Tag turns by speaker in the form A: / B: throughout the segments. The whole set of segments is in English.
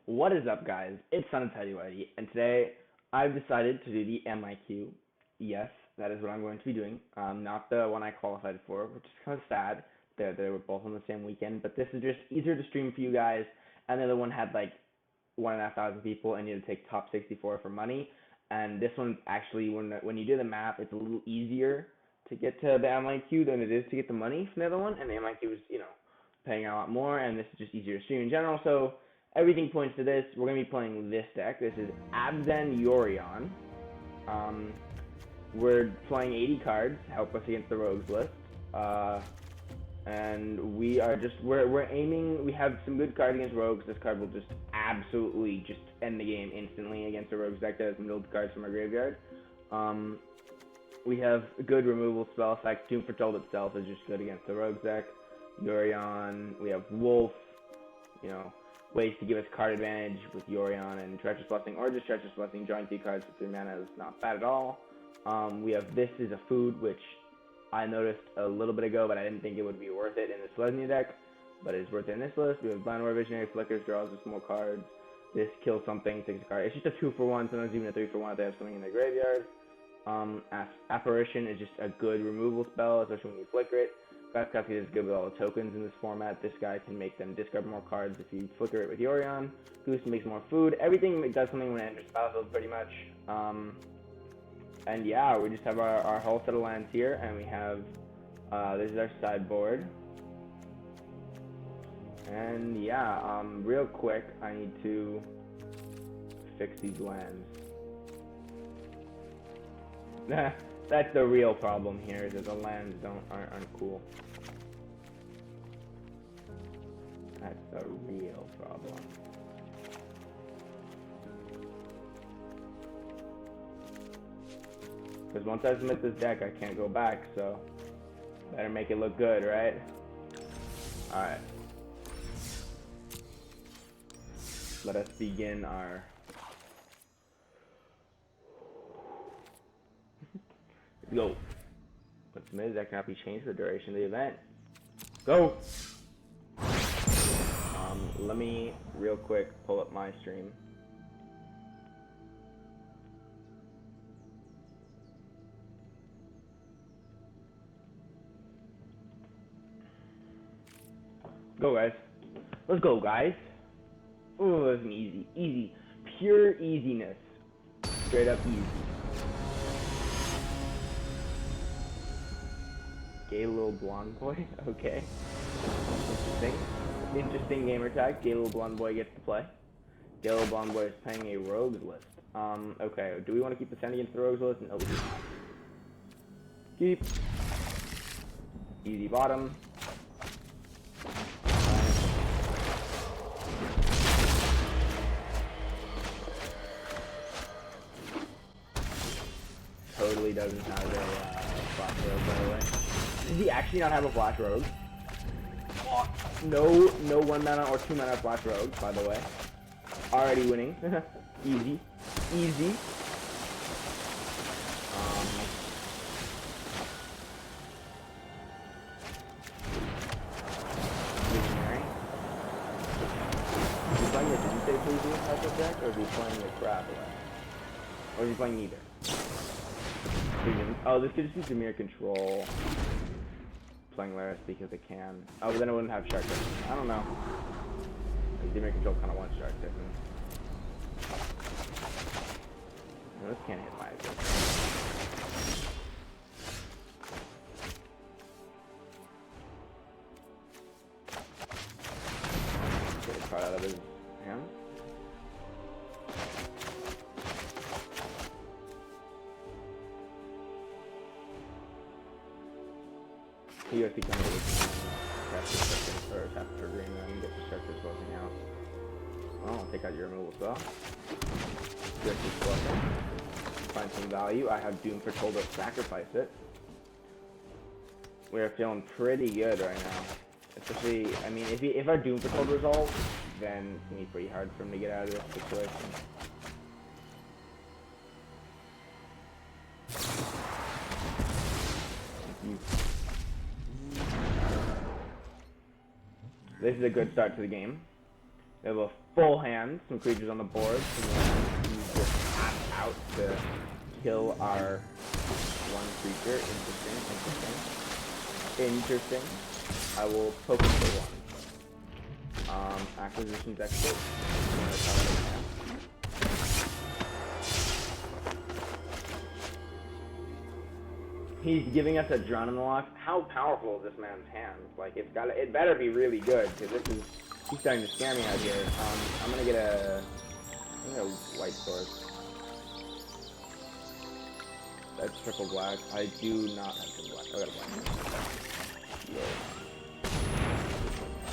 A: What is up, guys? It's Son of Teddy, and today I've decided to do the MIQ. Yes, that is what I'm going to be doing. Not the one I qualified for, which is kind of sad. They were both on the same weekend, but this is just easier to stream for you guys. And the other one had like 1,500 people, and you had to take top 64 for money. And this one actually, when you do the math, it's a little easier to get to the MIQ than it is to get the money from the other one. And the MIQ is, paying out a lot more, and this is just easier to stream in general. So everything points to this. We're going to be playing this deck. This is Abzan Yorion. We're playing 80 cards to help us against the rogues list. And we are just, we're aiming, we have some good cards against rogues. This card will just absolutely just end the game instantly against a rogues deck that has milled cards from our graveyard. We have a good removal spell effect. Doom Foretold itself is just good against the rogues deck. Yorion, we have Wolf, ways to give us card advantage with Yorion and Treacherous Blessing, or just Treacherous Blessing. Drawing 2 cards for 3 mana is not bad at all. We have This is a Food, which I noticed a little bit ago, but I didn't think it would be worth it in the Selesnya deck, but it's worth it in this list. We have Blind War Visionary, Flickers, draws us more cards. This kills something, takes a card. It's just a 2-for-1, sometimes even a 3-for-1 if they have something in their graveyard. Apparition is just a good removal spell, especially when you flicker it. Copy is good with all the tokens in this format. This guy can make them discard more cards if you flicker it with Yorion. Goose makes more food. Everything does something when it enters battlefield, pretty much. And yeah, we just have our whole set of lands here, and we have this is our sideboard. And yeah, real quick, I need to fix these lands. That's the real problem here, is that the lands aren't cool. That's the real problem. Because once I submit this deck, I can't go back, so better make it look good, right? Alright. Let us begin our... Let's go. What's submitted that cannot be changed for the duration of the event. Go! Let me real quick pull up my stream. Go, guys. Let's go, guys. Oh, that's an easy. Pure easiness. Straight up easy. Gay little blonde boy. Okay. Interesting gamer tag. Gay little blonde boy gets to play. Gay little blonde boy is playing a rogues list. Okay. Do we want to keep the send against the rogues list? No, we do not. Keep. Easy bottom. Totally doesn't have a flash rogue, by the way. Does he actually not have a flash rogue? Oh, no 1 mana or 2 mana flash rogue, by the way. Already winning. Easy. Visionary. Is he playing the Doomsday Pleasing type of deck, or is he playing the crap away? Or is he playing neither? Oh, this could just be Dimir Control. Playing Laris because it can. Oh, but then it wouldn't have Shark Tiffin. I don't know. Dimir Control kind of wants Shark Tiffin. No, this can't hit my attack. Get a card out of his hand. He goes to come over or tap for green and then get the structures closing out. Oh, I'll take out your removal spell. Get this blessing. Find some value. I have Doom Foretold to sacrifice it. We are feeling pretty good right now. Especially, I mean, if our Doom Foretold resolves, then it's gonna be pretty hard for him to get out of this situation. This is a good start to the game. We have a full hand, some creatures on the board, and then use this pass out to kill our one creature. Interesting. I will poke it for one. Acquisitions expert. He's giving us a Drown in the Lock. How powerful is this man's hand? Like, it better be really good, because he's starting to scare me out here. I'm gonna get a white sword. That's triple black. I do not have triple black. I got a black.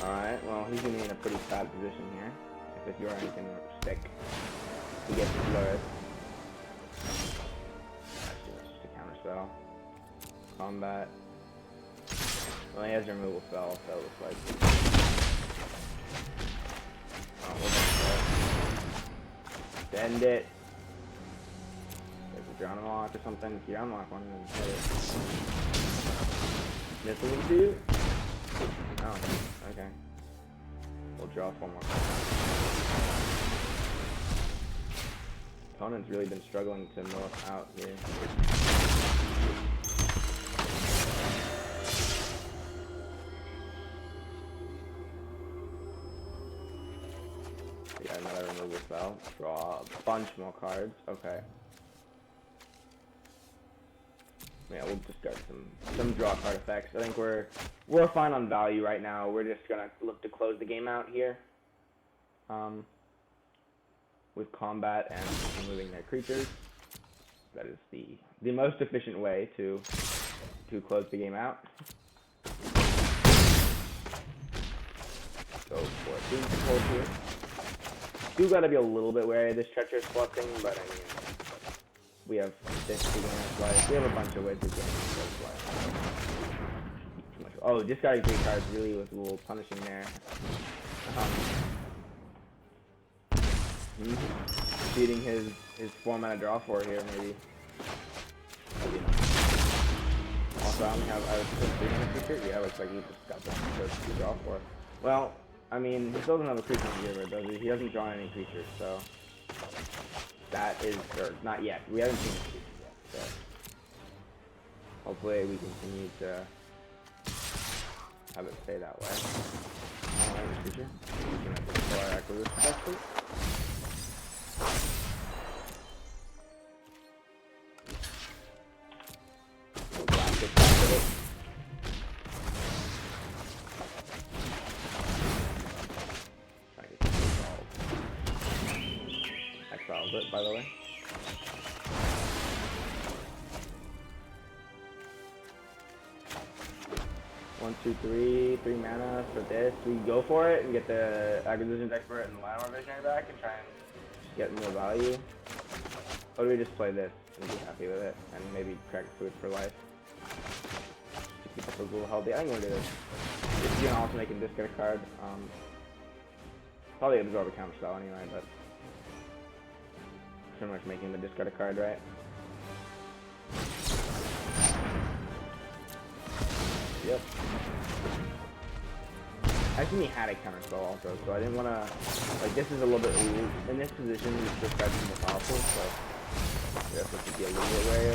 A: Alright, well, he's gonna be in a pretty bad position here. If this yorion can stick, he gets the flourish. That's just a counter spell. Combat. Well, he has removal spell, so it looks like. Oh, we're gonna end it. There's a Drown in the Lock or something. If you unlock one, then hit it. This will do. Oh, okay. We'll draw 4 more. Opponent's really been struggling to mill us out here. We got another removal spell. Draw a bunch more cards. Okay. Yeah, we'll discard some draw card effects. I think we're fine on value right now. We're just gonna look to close the game out here. With combat and removing their creatures. That is the most efficient way to close the game out. Go for a Doom Control here. Do gotta be a little bit wary of this treacherous blessing, but I mean, we have this to gain us life. We have a bunch of ways to gain us life. Oh, discarding 3 cards really was a little punishing there. Beating his 4-mana draw 4 here, maybe. Also, I was just 3-mana creature? Yeah, looks like he just got the draw 4. Well, I mean, he still doesn't have a creature in the giver, does he? He hasn't drawn any creatures, so that is, or not yet. We haven't seen a creature yet, so hopefully we continue to have it stay that way. I don't have a creature. We can have to kill our acquisition expert. We'll blast this back of it. Try to get this resolved. Exiles it, by the way. One, two, three mana for this. We go for it and get the acquisitions expert and the Llanowar Visionary back and try and just get more value. Or do we just play this and be happy with it and maybe crack food for life? To keep us a little healthy. I think we'll do this. If you can also make a discard a card. Probably absorb a counter spell anyway, but pretty much making the discard a card, right? Yep. I think he had a counter spell also, so I didn't want to, like, this is a little bit, in this position, this card's more powerful, so we have to be a little bit wary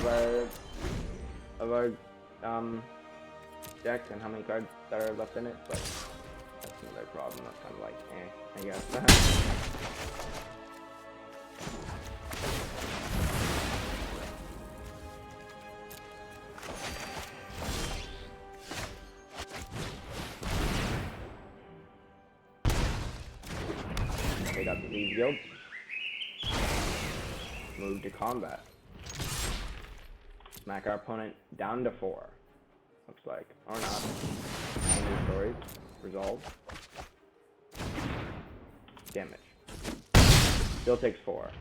A: of our deck and how many cards that are left in it, but that's another problem. That's kind of like, I guess. Take out the Thieves Guild. Move to combat. Smack our opponent down to 4. Looks like. Or not. Any stories. Resolve. Damage. Still takes 4.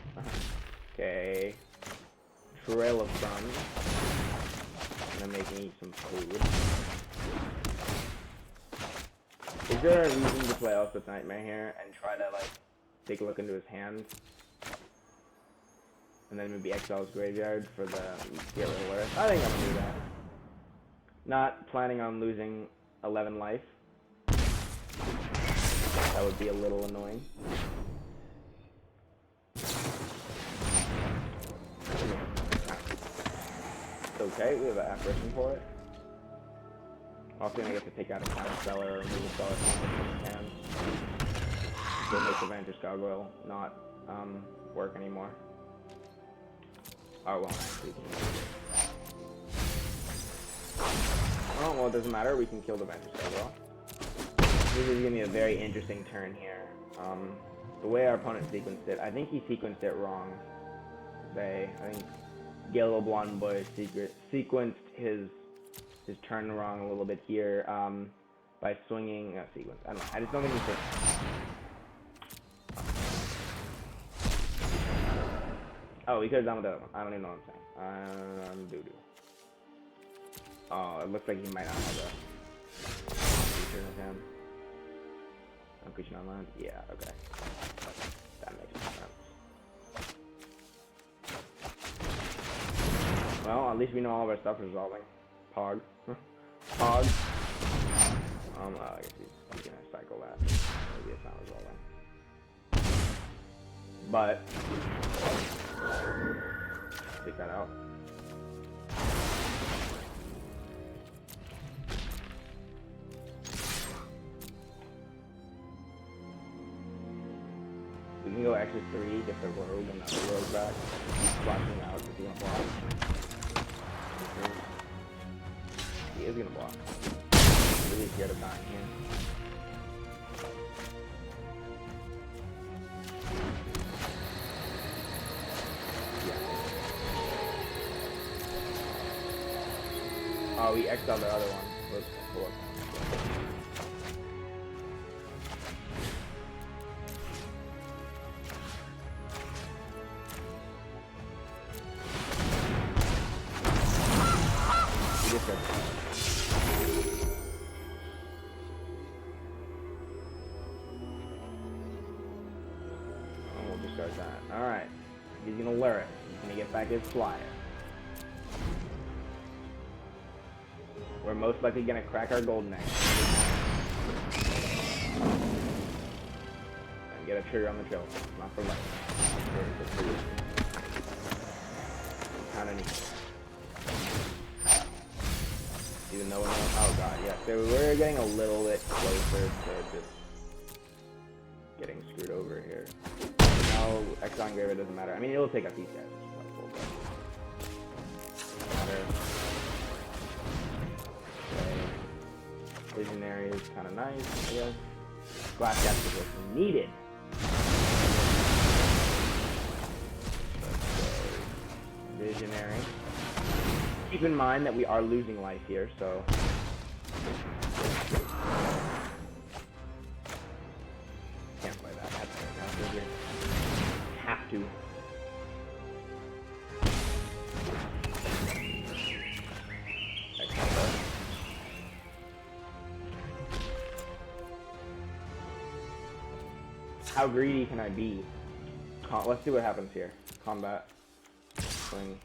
A: Okay. Trail of Sun. Gonna make me some food. Is there a reason to play Elspeth Nightmare here and try to, like, take a look into his hand? And then maybe exile his graveyard for the get rid of Lyris? I think I'm gonna do that. Not planning on losing 11 life. That would be a little annoying. Okay, we have an apparition for it. Also gonna get to take out a counter seller or move a seller from his hand. So it makes the Vantage Gargoyle not work anymore. Oh, well, actually. Oh, well, it doesn't matter. We can kill the Vantage Gargoyle. This is gonna be a very interesting turn here. The way our opponent sequenced it, I think he sequenced it wrong. I think Gale LeBlanc Boy sequenced his turn wrong a little bit here by swinging sequence. I don't know. I just don't think he's Oh, we could have done with the other one. I don't even know what I'm saying. Doo-doo. Oh, it looks like he might not have a feature in his hand. Completion online? Yeah, okay. That makes sense. Well, at least we know all of our stuff is resolving. Pog. Pog. I guess he's gonna cycle that. Maybe it's not resolving. But take that out. We can go X3, get the rogue and the rogue back. He's splashing out. Is he gonna block? He is gonna block. I'm really scared of dying here. Oh, we X'd out the other one. Let's pull up. We just got we'll discard that. Alright. He's gonna lure it. He's gonna get back his flyer. We're most likely gonna crack our golden egg. And get a trigger on the trail. Not for life. Kinda neat. Even though oh god, yeah. So we're getting a little bit closer to just getting screwed over here. Now Exxon Graver doesn't matter. I mean it'll take out these guys, which is helpful, but doesn't matter. Visionary is kind of nice, I guess. Glass Cat position needed. Visionary. Keep in mind that we are losing life here, so. Can't play that. That's right now. Have to. How greedy can I be? Let's see what happens here. Combat. Swing.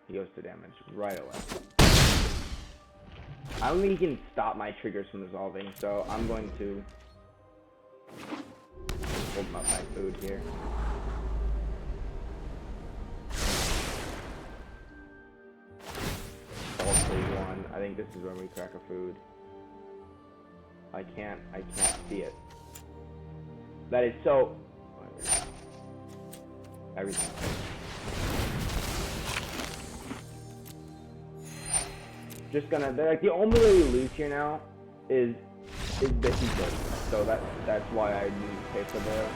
A: He goes to damage right away. I don't think he can stop my triggers from resolving, so I'm going to hold up my food here. All for one. I think this is when we crack a food. I can't see it. That is so. Everything. Just gonna. Like the only way we lose here now is that he goes. So that's why I used Taste of the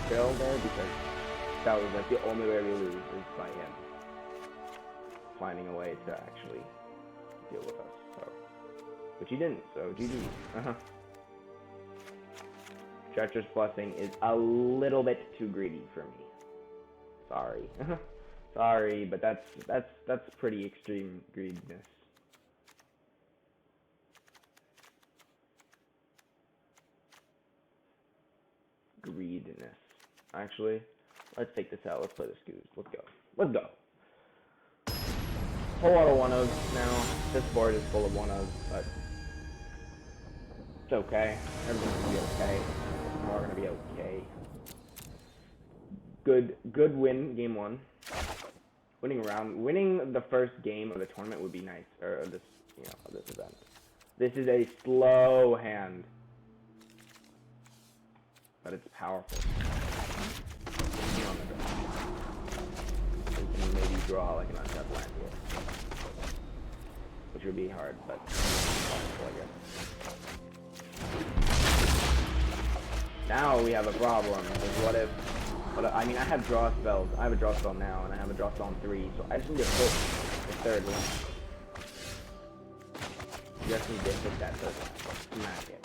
A: Trail there, because that was like the only way we lose is by him finding a way to actually deal with us. So, which he didn't. So GG. Treacherous Blessing is a little bit too greedy for me. Sorry. Sorry, but that's pretty extreme greediness. Greediness. Actually, let's take this out. Let's play the Scoos. Let's go. Let's go. Whole lot of 1-ofs now. This board is full of 1-ofs, but it's okay. Everything's gonna be okay. We're all gonna be okay. Good win, game 1. winning the first game of the tournament would be nice, or this, of this event. This is a slow hand, but it's powerful. You can maybe draw like an untapped land here, which would be hard, but possible, I guess. Now we have a problem. What if? I mean, I have draw spells. I have a draw spell now, and I have a draw spell on 3, so I just need to hit the third one. You just need to hit that third one. Smack it.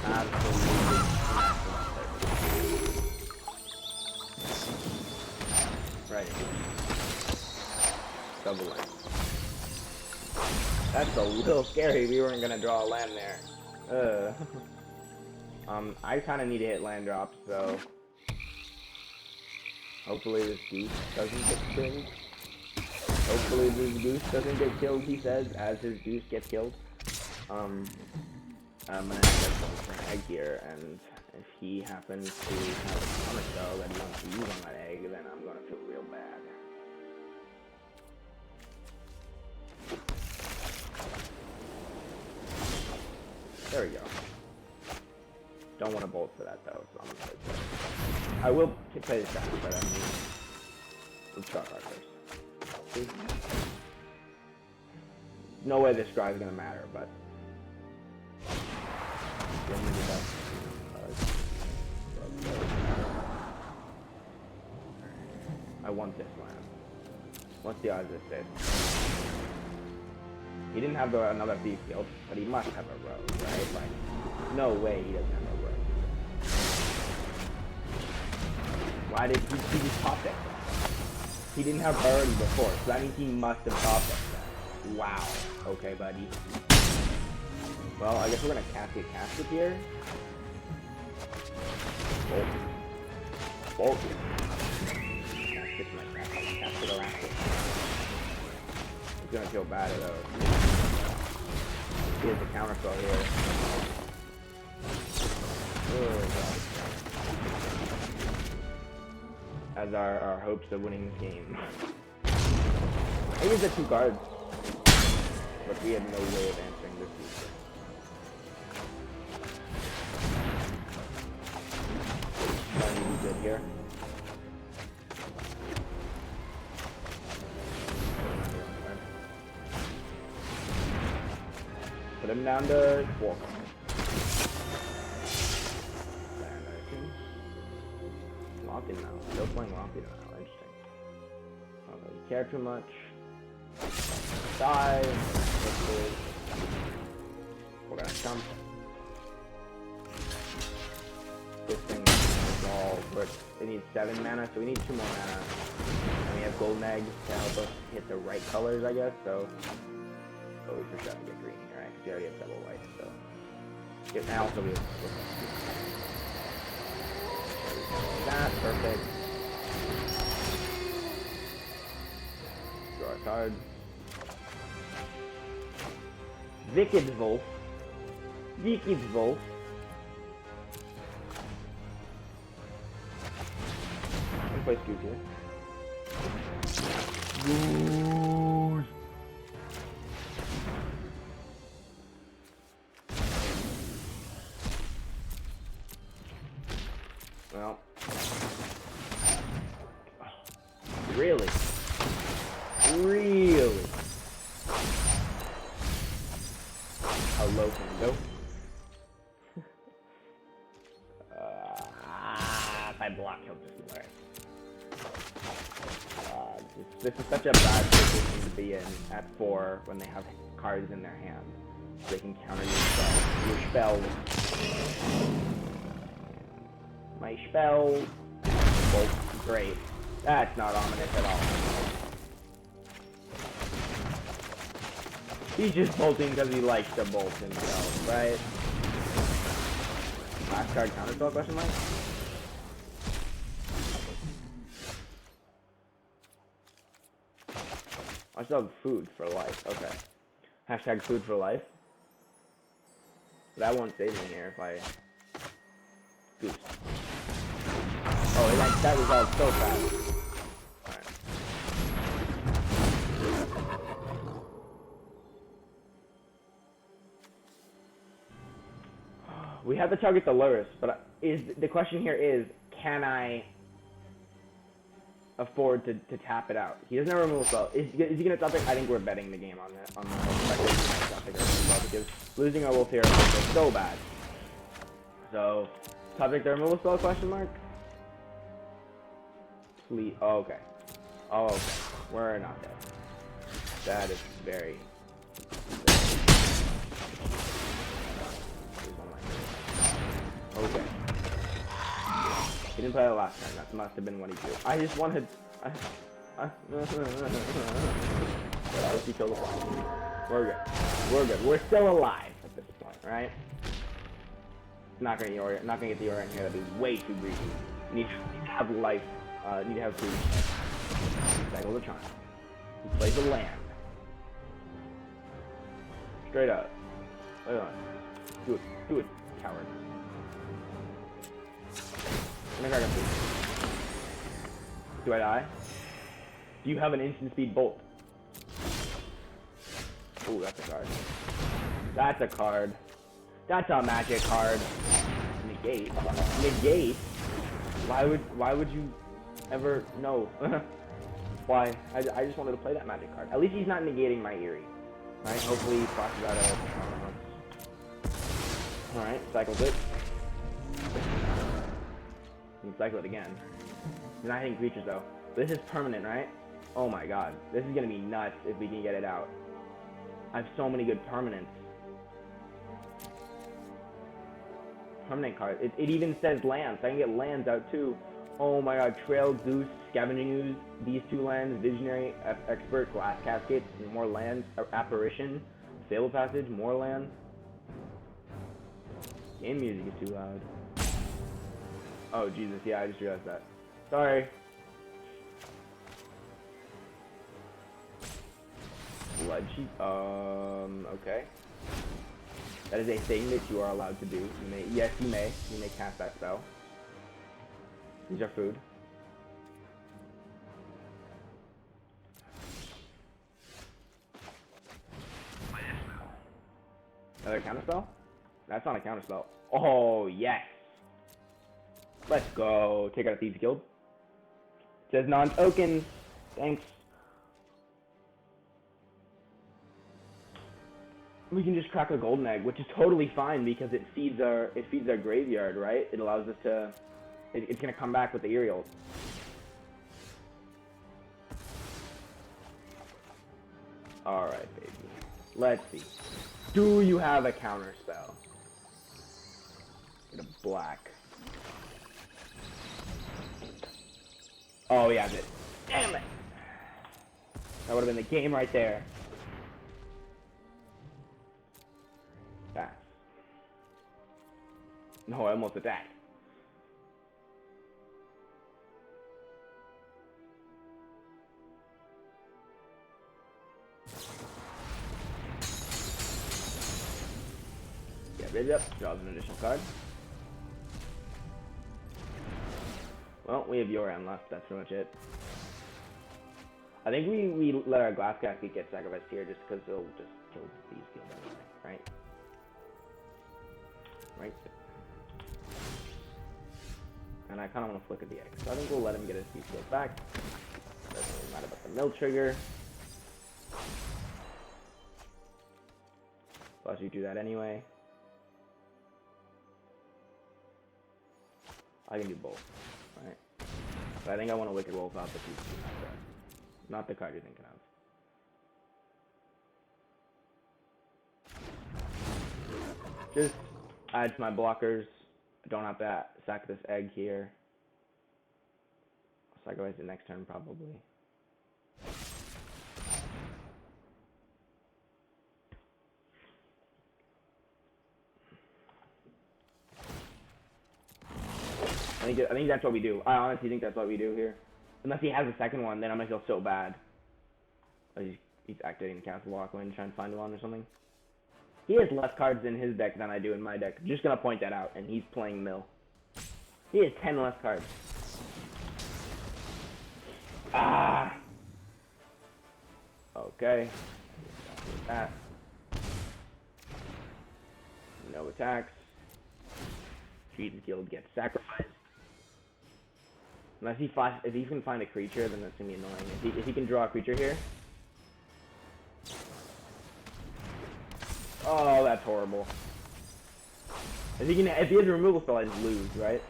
A: Absolutely smack that third one. Right here. Double land. That's a little scary. We weren't gonna draw a land there. I kind of need to hit land drops, so hopefully this goose doesn't get killed. Hopefully this goose doesn't get killed, he says, as his goose gets killed. I'm gonna get some egg here, and if he happens to have a counter spell that he wants to use on that egg, then I'm gonna feel real bad. There we go. Don't want to bolt for that though, so I'm gonna play this. I will play this back, but I mean, let's draw card first. See? No way this drive is gonna matter, but I want this land. What's the odds of this? He didn't have another thief guild, but he must have a rogue, right? Like, no way he doesn't have a rogue. Why did he just top deck that? He didn't have priority before, so that means he must have top decked that. Wow. Okay, buddy. Well, I guess we're gonna casket here. Bolt. Bolt. Casket my casket elastic. It's gonna feel bad though. He has a counter spell here. As our hopes of winning this game. I use the 2 cards, but we have no way of answering this feature. Trying to be good here. Put him down to 4. Lock-in now. Still playing lock-in now. Interesting. I don't really care too much. Die. We're gonna jump. This thing is all, but it needs 7 mana, so we need 2 more mana. And we have golden eggs to help us hit the right colors, I guess, so. Oh, we for sure have to get green here, right? Because we already have double white, so. And also we have that, perfect. Draw a card. Wicked-Wolf. Wicked-Wolf. I'm gonna play Scoop here. Goose. Well. Really? Really? How low can it go? If I block, he'll just learn. This is such a bad position to be in at 4 when they have cards in their hand. They can counter your spells. My spell. Well, great. That's not ominous at all. He's just bolting because he likes to bolt himself, right? Last card counterspell, question mark? I still have food for life, okay. Hashtag food for life. That won't save me here if I... Goose. Oh, that resolved so fast. Alright. have to target the Lurus, but the question here is, can I afford to tap it out? He doesn't have a removal spell. Is he gonna top pick? I think we're betting the game on the top pick because losing our wolf here is so bad. So top pick the removal spell question mark? Please. Oh, okay. Oh, okay. We're not dead. That is very. Okay. He didn't play that last time. That must have been what he did. I just wanted. Let's see, kill the fly. We're good. We're good. We're still alive at this point, right? Not gonna get the yorion here. That'd be way too greedy. Need to have life. Need to have food. Cycle the charm. He plays a land. Straight up. Wait on. Do it, coward. Do I die? Do you have an instant speed bolt? Ooh, that's a card. That's a card. That's a magic card. Negate. Negate? Why would you ever no? Why? I just wanted to play that magic card. At least he's not negating my Eerie. Right? Hopefully he crosses out of Alright, cycles it. You can cycle it again. He's not hitting creatures though. This is permanent, right? Oh my god. This is gonna be nuts if we can get it out. I have so many good permanents. Permanent cards. It even says lands. I can get lands out too. Oh my god. Trail, Goose, Scavenging Ooze, these two lands, Visionary, Expert, Glass Cascade, more lands, Apparition, Fable Passage, more lands. Game music is too loud. Oh Jesus, yeah, I just realized that. Sorry. Blood sheep. Okay. That is a thing that you are allowed to do. You may, yes, you may. You may cast that spell. These are food. Another counter spell? That's not a counter spell. Oh yes. Let's go. Take out a Thieves Guild. It says non-token. Thanks. We can just crack a golden egg, which is totally fine because it feeds our graveyard, right? It allows us to. It's gonna come back with the Aerial. All right, baby. Let's see. Do you have a counter spell? Get a black. Oh yeah, damn it! That would have been the game right there. Pass. No, I almost attacked. Get rid of it. Draws an additional card. Well, we have Yorion left, that's pretty much it. I think we let our Glass Casket get sacrificed here just because it'll just kill these people anyway, right? Right? And I kind of want to flicker the egg, so I think we'll let him get his piece back. Doesn't really matter about the mill trigger. Plus you do that anyway. I can do both. Right. But I think I want to Wicked Wolf out the piece, not the card you're thinking of. Just add to my blockers. I don't have to sack this egg here. I'll sacrifice it next turn probably. I think that's what we do. I honestly think that's what we do here. Unless he has a second one, then I'm gonna feel so bad. He's activating the castle lock when trying to find one or something. He has less cards in his deck than I do in my deck. I'm just gonna point that out, and he's playing mill. He has 10 less cards. Ah. Okay. That. No attacks. Jesus Guild gets sacrificed. Unless if he can find a creature, then that's gonna be annoying. If he can draw a creature here. Oh, that's horrible. If he has a removal spell, I just lose, right?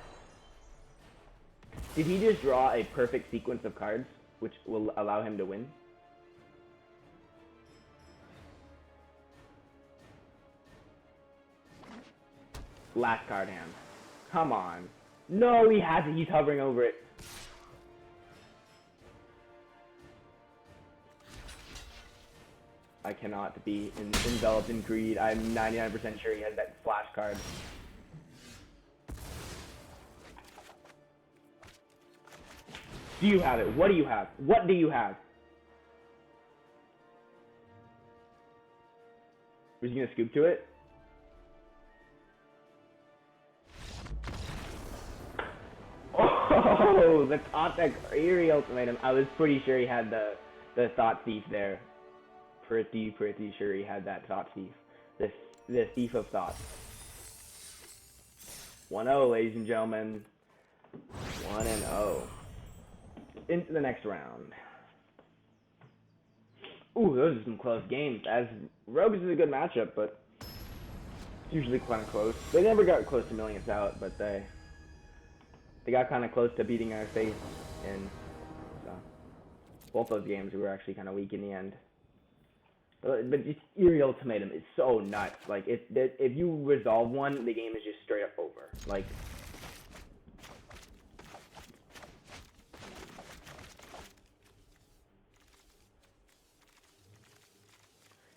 A: Did he just draw a perfect sequence of cards, which will allow him to win? Last card hand. Come on. No, he has it. He's hovering over it. I cannot be enveloped in greed. I'm 99% sure he has that flash card. Do you have it? What do you have? What do you have? Was he gonna scoop to it? Oh, the Contact Eerie Ultimatum. I was pretty sure he had the Thought Thief there. Pretty sure he had that Thought Thief. The Thief of Thoughts. 1-0, ladies and gentlemen. 1-0. Into the next round. Ooh, those are some close games. As Rogues is a good matchup, but it's usually kind of close. They never got close to milling us out, but they got kind of close to beating our face in. So both those games we were actually kind of weak in the end. But just Eerie Ultimatum is so nuts. Like if you resolve one, the game is just straight up over. Like.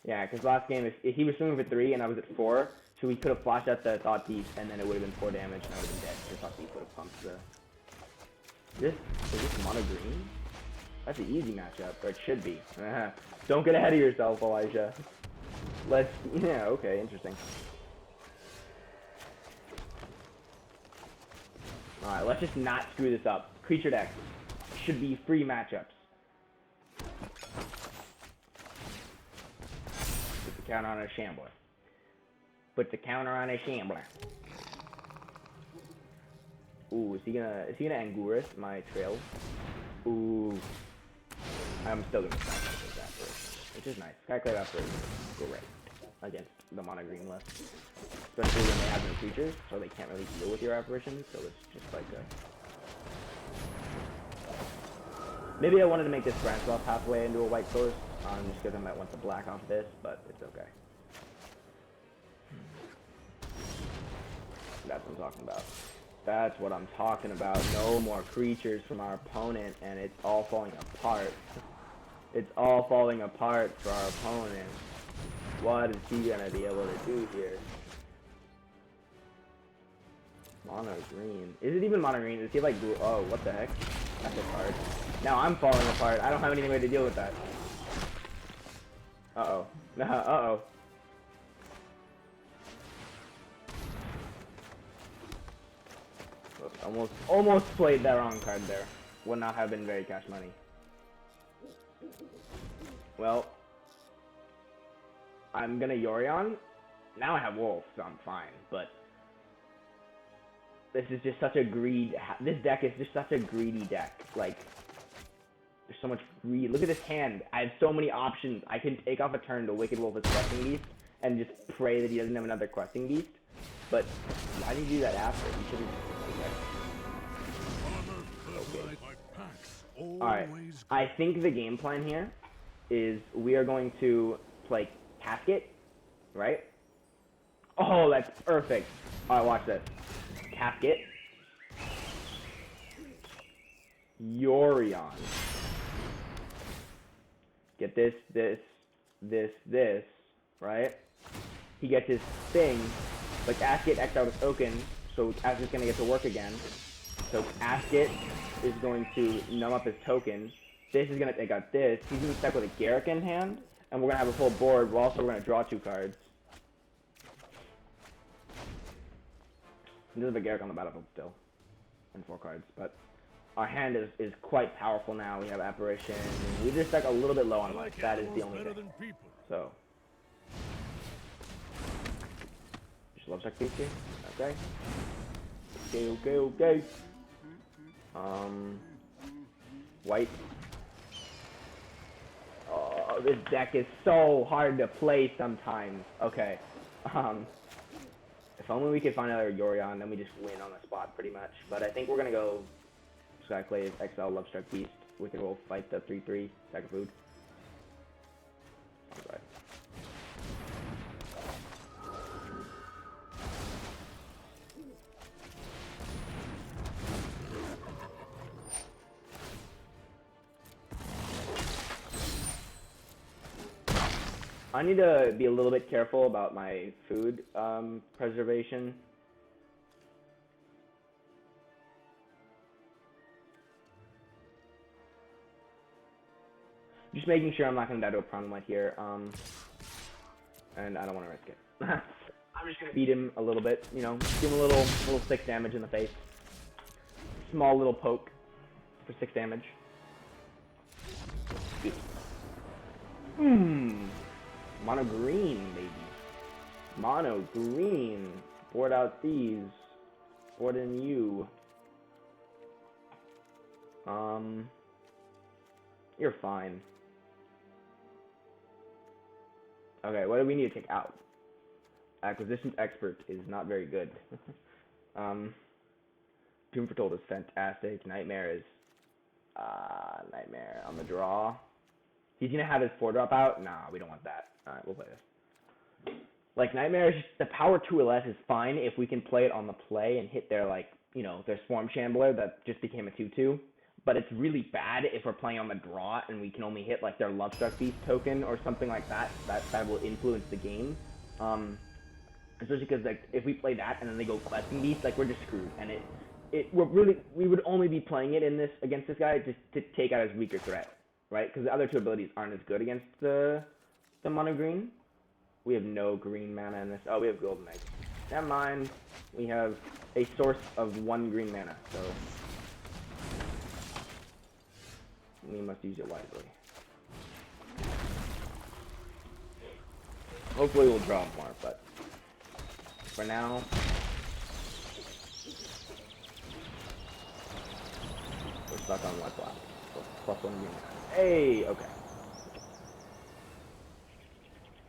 A: Yeah, because last game, if he was swinging for 3 and I was at 4, so we could have flashed out the Thought Thief, and then it would have been 4 damage, and I would have been dead. The Thought Thief would have pumped the... Is this mono green? That's an easy matchup, or it should be. Don't get ahead of yourself, Elijah. Yeah, okay, interesting. Alright, let's just not screw this up. Creature deck should be free matchups. Counter on a Shambler. Put the counter on a Shambler. Ooh, is he gonna Anguirus my trail? Ooh. I'm still gonna sacrifice that first. Which is nice. Calculate that first. Great. Against the mono green list. Especially when they have no creatures, so they can't really deal with your apparitions, so it's just like a... Maybe I wanted to make this branch off halfway into a white source. Just because I might want the black off this, but it's okay. That's what I'm talking about. That's what I'm talking about. No more creatures from our opponent, and it's all falling apart. It's all falling apart for our opponent. What is he gonna be able to do here? Mono green. Is it even mono green? Is he like blue? Oh, what the heck? That's a card. Now I'm falling apart. I don't have any way to deal with that. Uh-oh. Uh-oh. Almost played that wrong card there. Would not have been very cash money. Well, I'm gonna Yorion. Now I have Wolf, so I'm fine, but this is just such a this deck is just such a greedy deck. Like, there's so much greed. Look at this hand. I have so many options. I can take off a turn to Wicked Wolf his Questing Beast and just pray that he doesn't have another Questing Beast. But why did you do that after? You should have... Okay. Alright. I think the game plan here is we are going to play Casket, right? Oh, that's perfect. Alright, watch this. Casket. Yorion. Get this, right? He gets his thing, but Asket X out of token, so Asket's gonna get to work again. So Asket is going to numb up his token. This is gonna take out this. He's gonna be stuck with a Garrick in hand, and we're gonna have a full board. We're gonna draw 2 cards. There's a Garrick on the battlefield still, and 4 cards, but our hand is quite powerful now. We have Apparition. We just stuck a little bit low on life. That is the only thing. So, just love check these two. Okay. Okay. White. Oh, this deck is so hard to play sometimes. Okay. If only we could find another Yorion, then we just win on the spot pretty much. But I think we're gonna go Skyclave, XL, Lovestruck Beast. We can go fight the 3/3, sack of food. Alright. I need to be a little bit careful about my food preservation. Just making sure I'm not going to die to a Prong Light here, and I don't want to risk it. I'm just going to beat him a little bit, you know, give him a little 6 damage in the face. Small little poke for 6 damage. Mono green, baby. Mono green. Board out these. Board in you. You're fine. Okay, what do we need to take out? Acquisitions Expert is not very good. Doom Foretold is fantastic. Nightmare is Nightmare on the draw. He's gonna have his 4-drop out? Nah, we don't want that. Alright, we'll play this. Like, Nightmare is just, the power 2 or less is fine if we can play it on the play and hit their, like, you know, their Swarm Shambler that just became a 2/2. But it's really bad if we're playing on the draw and we can only hit, like, their Lovestruck Beast token or something like that. That will influence the game. Especially because, like, if we play that and then they go Questing Beast, like, we're just screwed. And we would only be playing it in this against this guy just to take out his weaker threat. Right? Because the other 2 abilities aren't as good against the mono green. We have no green mana in this. Oh, we have golden egg. Never mind. We have a source of 1 green mana, so we must use it wisely. Hopefully we'll draw more, but for now, we're stuck on white black. So +1 green mana. Hey, okay.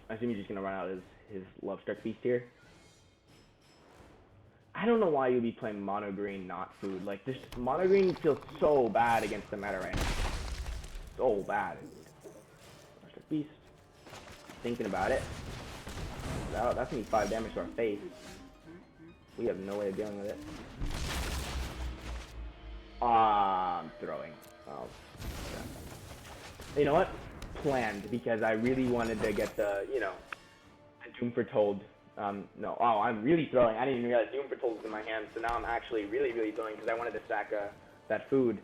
A: I assume he's just gonna run out his Lovestruck Beast here. I don't know why you'd be playing mono green, not food. Like, this mono green feels so bad against the meta right now. So bad. Lovestruck Beast. Thinking about it. That's gonna be 5 damage to our face. We have no way of dealing with it. I'm throwing. Oh. You know what? Planned, because I really wanted to get the, you know, Doom Foretold. No. Oh, I'm really throwing. I didn't even realize Doom Foretold was in my hand, so now I'm actually really throwing because I wanted to sack that food.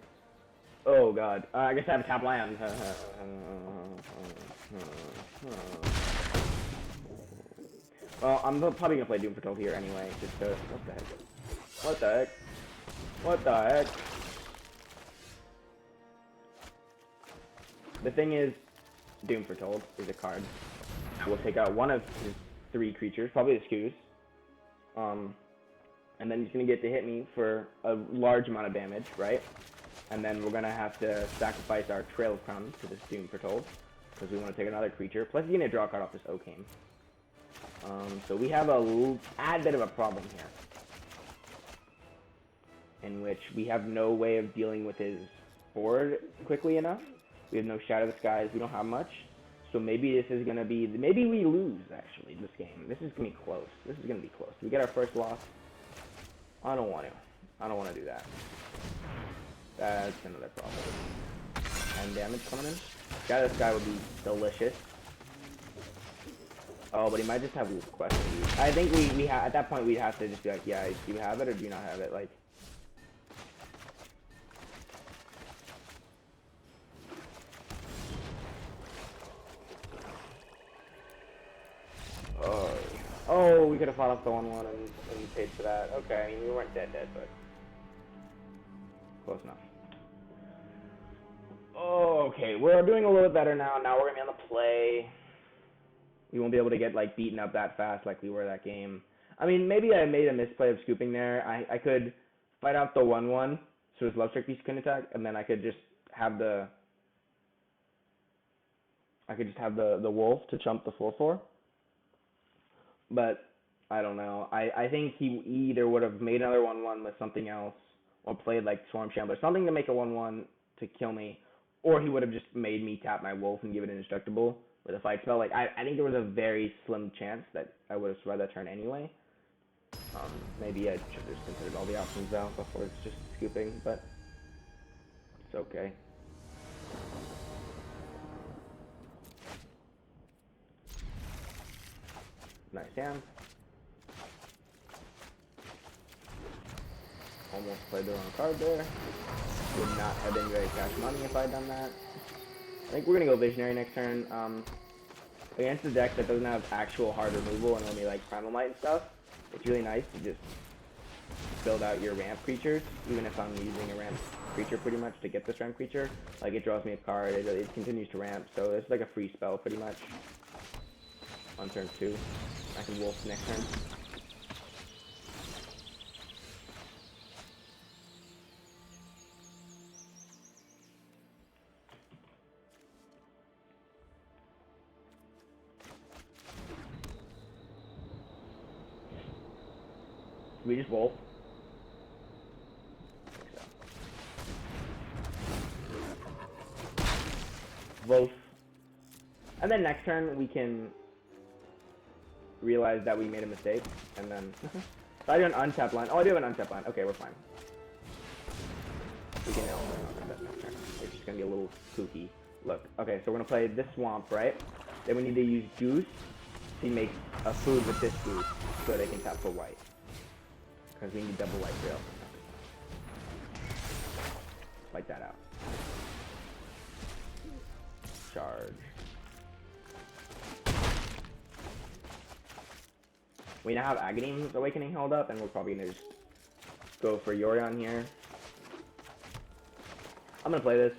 A: Oh, God. I guess I have a tap land. Well, I'm probably going to play Doom Foretold here anyway, just to... What the heck? What the heck? What the heck? The thing is, Doom Foretold is a card that will take out one of his 3 creatures, probably the Scoos. And then he's going to get to hit me for a large amount of damage, right? And then we're going to have to sacrifice our Trail of Crumbs to this Doom Foretold, because we want to take another creature. Plus, he's going to draw a card off this Okane. So we have a tad bit of a problem here, in which we have no way of dealing with his board quickly enough. We have no Shadow of the Skies. We don't have much. So maybe this is going to be... Maybe we lose, actually, this game. This is going to be close. This is going to be close. We get our first loss. I don't want to. I don't want to do that. That's another problem. 10 damage coming in. Shadow of the Sky would be delicious. Oh, but he might just have questions. I think we at that point we'd have to just be like, yeah, do you have it or do you not have it? Like... Oh, we could have fought off the 1/1 and paid for that. Okay, I mean, we weren't dead, but close enough. Oh, okay, we're doing a little bit better now. Now we're gonna be on the play. We won't be able to get like beaten up that fast like we were that game. I mean, maybe I made a misplay of scooping there. I could fight out the 1/1 so his Love Strike Beast can attack, and then I could just have the wolf to chump the 4/4. But I don't know. I think he either would have made another 1/1 with something else, or played like Swarm Shambler, something to make a 1/1 to kill me, or he would have just made me tap my wolf and give it indestructible with a fight spell. Like I think there was a very slim chance that I would have survived that turn anyway. Maybe I should have just considered all the options out before it's just scooping, but it's okay. Nice hand. Almost played the wrong card there. Would not have been very cash money if I had done that. I think we're going to go Visionary next turn. Against a deck that doesn't have actual hard removal and only like Primal Might and stuff, it's really nice to just build out your ramp creatures, even if I'm using a ramp creature pretty much to get this ramp creature. Like it draws me a card, it continues to ramp, so it's like a free spell pretty much. On turn 2. I can wolf next turn. We just wolf. Wolf. And then next turn we can realize that we made a mistake, and then if I do an untap line. Oh, I do have an untap line. Okay, we're fine. We can it's just gonna be a little kooky. Look, okay, so we're gonna play this swamp, right? Then we need to use goose to make a food with this goose so they can tap for white. Because we need double white rail. Like that out. Charge. We now have Agadeem's Awakening held up, and we're probably gonna just go for Yorion here. I'm gonna play this.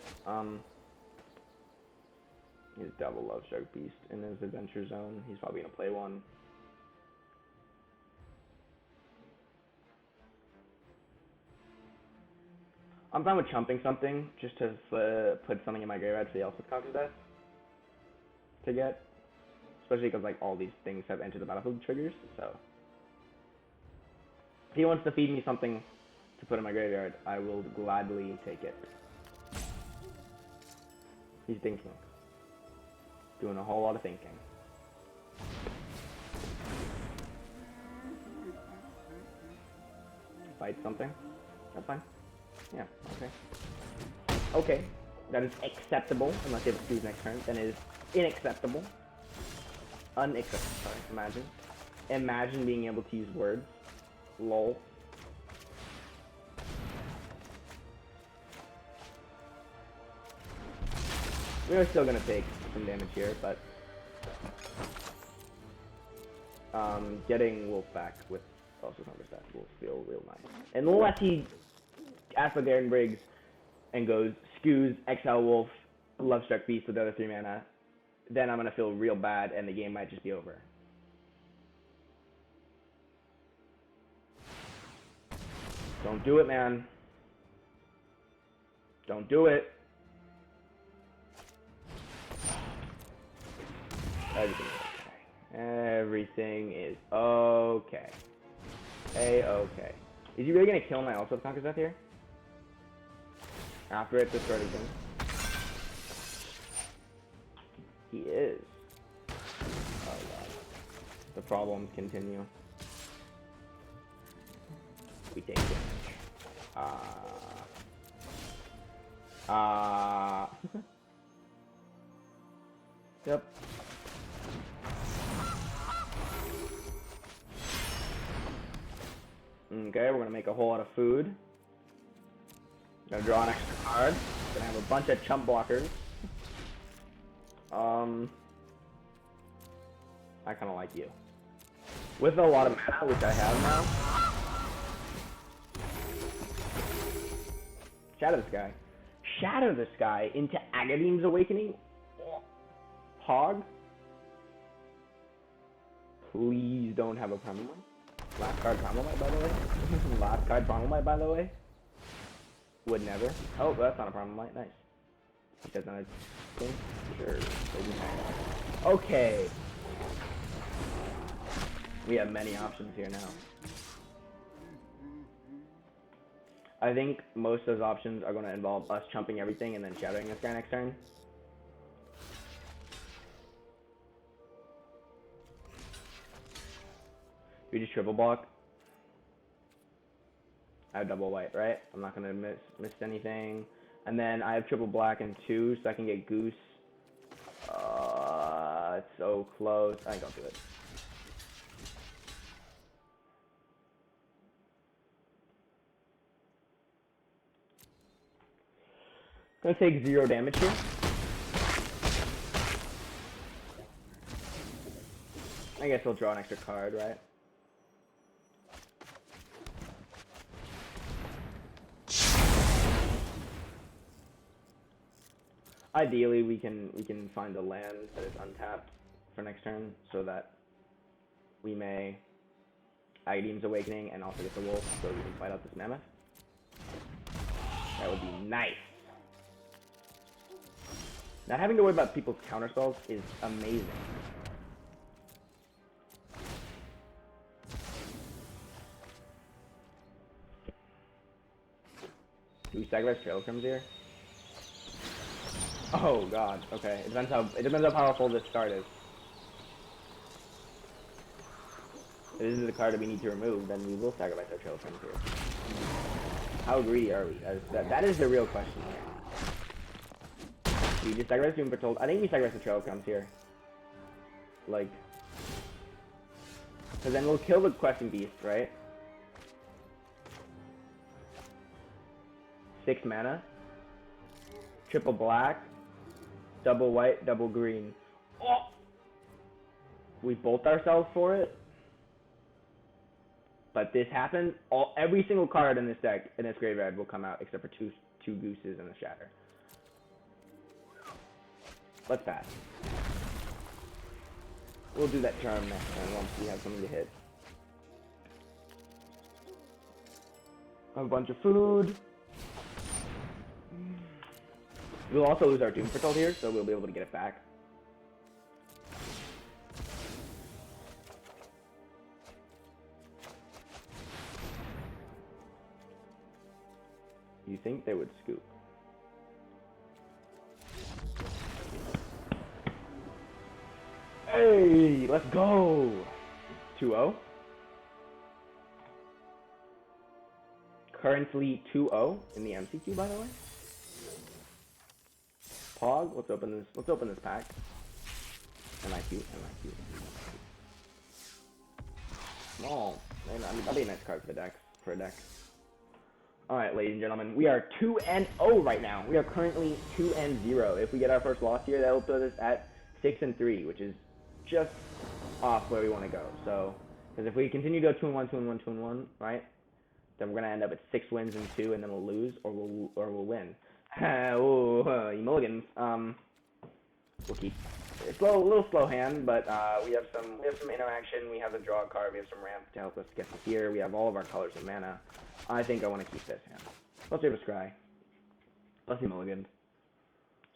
A: He's double Love Strike Beast in his Adventure Zone. He's probably gonna play one. I'm fine with chumping something just to put something in my graveyard for the Elspeth Conqueror's Death to get. Especially because like all these things have entered the battlefield triggers, so if he wants to feed me something to put in my graveyard, I will gladly take it. He's thinking. Doing a whole lot of thinking. Fight something? That's fine. Yeah, okay. Okay, that is acceptable, unless you have to choose next turn, then it is unacceptable. Unacceptable, sorry, imagine. Imagine being able to use words. Lol. We're still gonna take some damage here, but getting Wolf back with also Conqueror's Death will feel real nice. Unless he asks for Garen Briggs and goes Scoos, Exile Wolf, Love Struck Beast with the other 3 mana, then I'm gonna feel real bad and the game might just be over. Don't do it, man. Don't do it. Everything is okay. A-okay. Is he really gonna kill my Elspeth Conqueror's Death here? After it discarded him. He is. Oh god. The problems continue. We take damage. Yep. Okay, we're gonna make a whole lot of food. Gonna draw an extra card. Gonna have a bunch of chump blockers. I kinda like you. With a lot of mana, which I have now. Shatter this guy. Shatter this guy into Agadeem's Awakening? Hog? Please don't have a permanent one. Last card Promulite, by the way. Last card Promulite, by the way. Would never. Oh, that's not a Promulite. Nice. That's not a thing. Sure. Okay. We have many options here now. I think most of those options are going to involve us chumping everything and then shadowing this guy next turn. We just triple block. I have double white, right? I'm not going to miss anything. And then I have triple black and 2, so I can get Goose. It's so close. I think I'll do it. Gonna take 0 damage here. I guess we'll draw an extra card, right? Ideally, we can find a land that is untapped for next turn, so that we may Agadeem's Awakening and also get the wolf, so we can fight out this mammoth. That would be nice. Not having to worry about people's counterspells is amazing. Do we sacrifice Trail of Crumbs here? Oh god, okay. It depends how powerful this card is. If this is the card that we need to remove, then we will sacrifice our Trail of Crumbs here. How greedy are we? That is the real question here. We just sacrifice Doom Patrol. I think we sacrifice the Trail of Crumbs here. Like, because then we'll kill the Questing Beast, right? 6 mana. Triple black. Double white, double green. Oh! We bolt ourselves for it. But this happens. Every single card in this deck, in this graveyard, will come out except for two Gooses and a Shatter. Let's pass. We'll do that charm next time once we have something to hit. A bunch of food. We'll also lose our Doom Patrol here, so we'll be able to get it back. You think they would scoop? Hey, let's go! 2-0. Currently 2-0 in the MCQ, by the way. Pog, let's open this pack. MIQ. Oh, man, I mean, that'd be a nice card for a deck. Alright, ladies and gentlemen, we are 2-0 right now. We are currently 2-0. If we get our first loss here, that will put us at 6-3, which is just off where we want to go. So, because if we continue to go 2-1, 2-1, 2-1, right, then we're gonna end up at 6 wins and 2, and then we'll lose or we'll win. Ooh, mulligans. We'll keep it's a little slow hand, but we have some interaction. We have the draw card. We have some ramp to help us get to here. We have all of our colors of mana. I think I want to keep this hand. Let's save a scry. Let's see mulligan.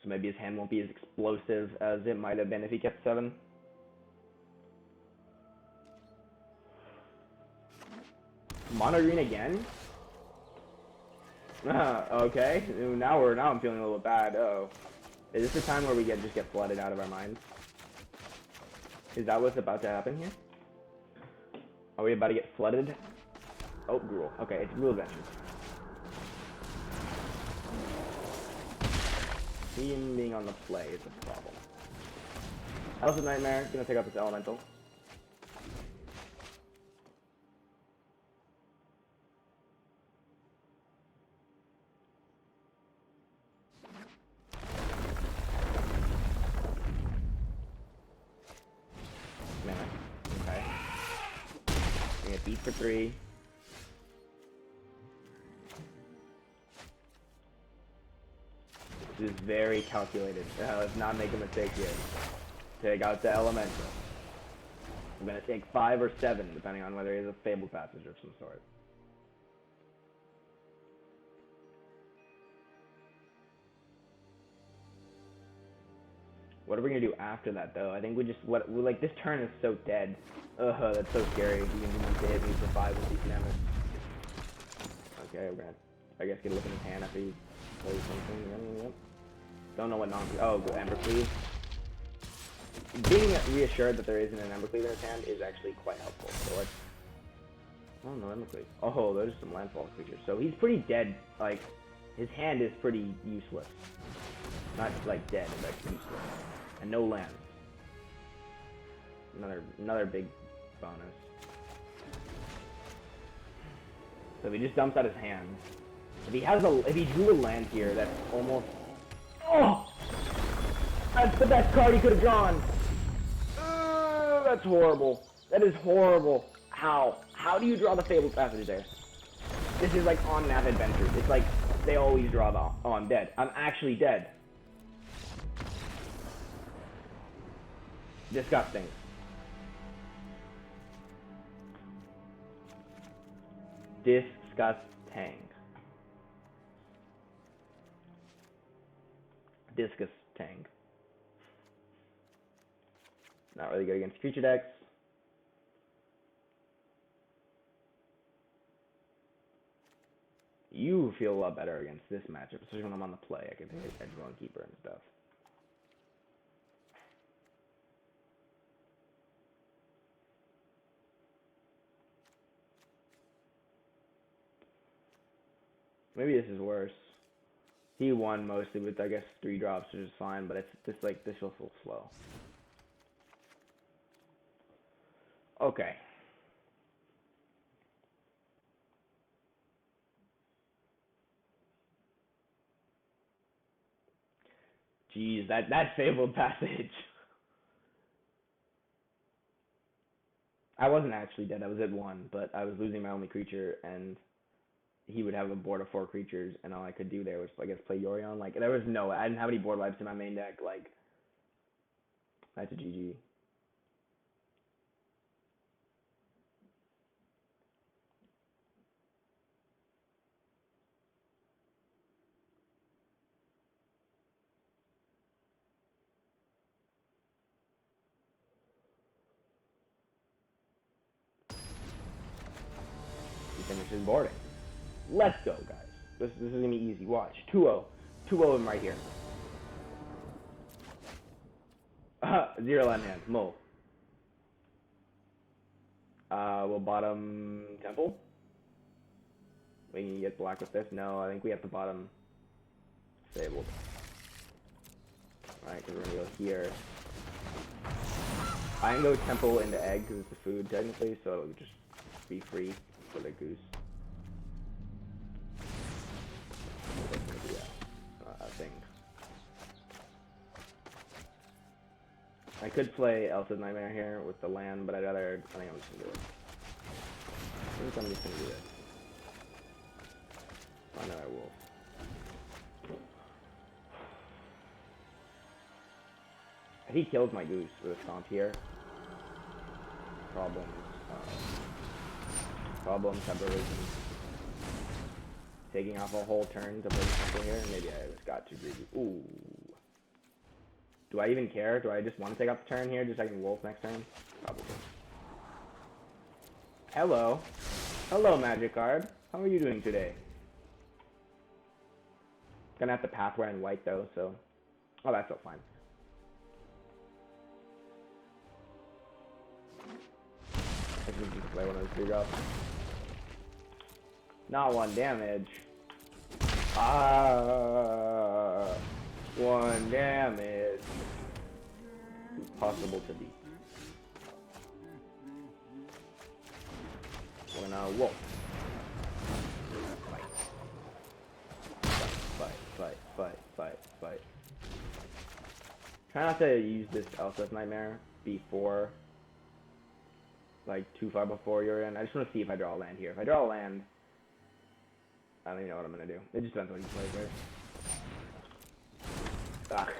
A: So maybe his hand won't be as explosive as it might have been if he kept 7. Mono green again? Okay. Now I'm feeling a little bad. Uh-oh. Is this the time where we just get flooded out of our minds? Is that what's about to happen here? Are we about to get flooded? Oh, Gruul. Okay, it's Gruul Adventures. Him being on the play is a problem. House of Nightmare, gonna take out this elemental. Okay. Gonna get beat for 3. This is very calculated. Let's not make a mistake here. Take out the elemental. I'm gonna take 5 or 7, depending on whether he has a Fabled Passage of some sort. What are we gonna do after that, though? I think we just like this turn is so dead. Ugh, that's so scary. He's gonna want to hit me for 5 with decent damage. Okay, we're gonna, I guess, get a look in his hand after he plays something. Yep. Don't know what oh, Ember Cleave. Being reassured that there isn't an Ember Cleave in his hand is actually quite helpful. So let's... Oh, no Ember Cleave. Oh, those are some landfall creatures. So he's pretty dead. Like, his hand is pretty useless. Not, like, dead, but useless. And no lands. Another big bonus. So if he just dumps out his hand. If he drew a land here, that's almost... Oh! That's the best card he could have drawn! That's horrible. That is horrible. How? How do you draw the Fabled Passage there? This is like on Nav Adventures. It's like they always draw the, oh, I'm dead. I'm actually dead. Disgusting. Disgusting. Disgusting. Not really good against creature decks. You feel a lot better against this matchup, especially when I'm on the play. I can hit Edge Keeper and stuff. Maybe this is worse. He won mostly with, I guess, 3 drops, which is fine, but it's just like this feels so slow. Okay. Jeez, that Fabled Passage. I wasn't actually dead. I was at 1, but I was losing my only creature, and he would have a board of 4 creatures, and all I could do there was, I guess, play Yorion. Like, there was no... I didn't have any board wipes in my main deck. Like, that's a GG. He finishes boarding. Let's go, guys. This is gonna be easy. Watch. 2-0. 2-0 him right here. 0 land hand. Mo. We'll bottom Temple. We can get black with this. No, I think we have to bottom Fabled. Alright, because we're gonna go here. I can go Temple into Egg because it's the food technically, so it would just be free for the goose. Thing. I could play Elsa's Nightmare here with the land, but I think I'm just gonna do it. I think I'm just gonna do it. Find another wolf. If he kills my goose with a stomp here, problems, temporary. Taking off a whole turn to play something here, maybe I just got too greedy. Ooh. Do I even care? Do I just want to take off the turn here just so I can wolf next turn? Probably. Hello. Hello, Magic card. How are you doing today? Gonna have to Pathway in white though, so... Oh, that's still fine. I think we can play one of those 3 drops. Not 1 damage. 1 damage. Possible to be. We're gonna wolf. Fight. Try not to use this Elsa's Nightmare before, like, too far before you're in. I just want to see if I draw a land here. If I draw a land, I don't even know what I'm gonna do. It just depends on what you play, right? Ugh.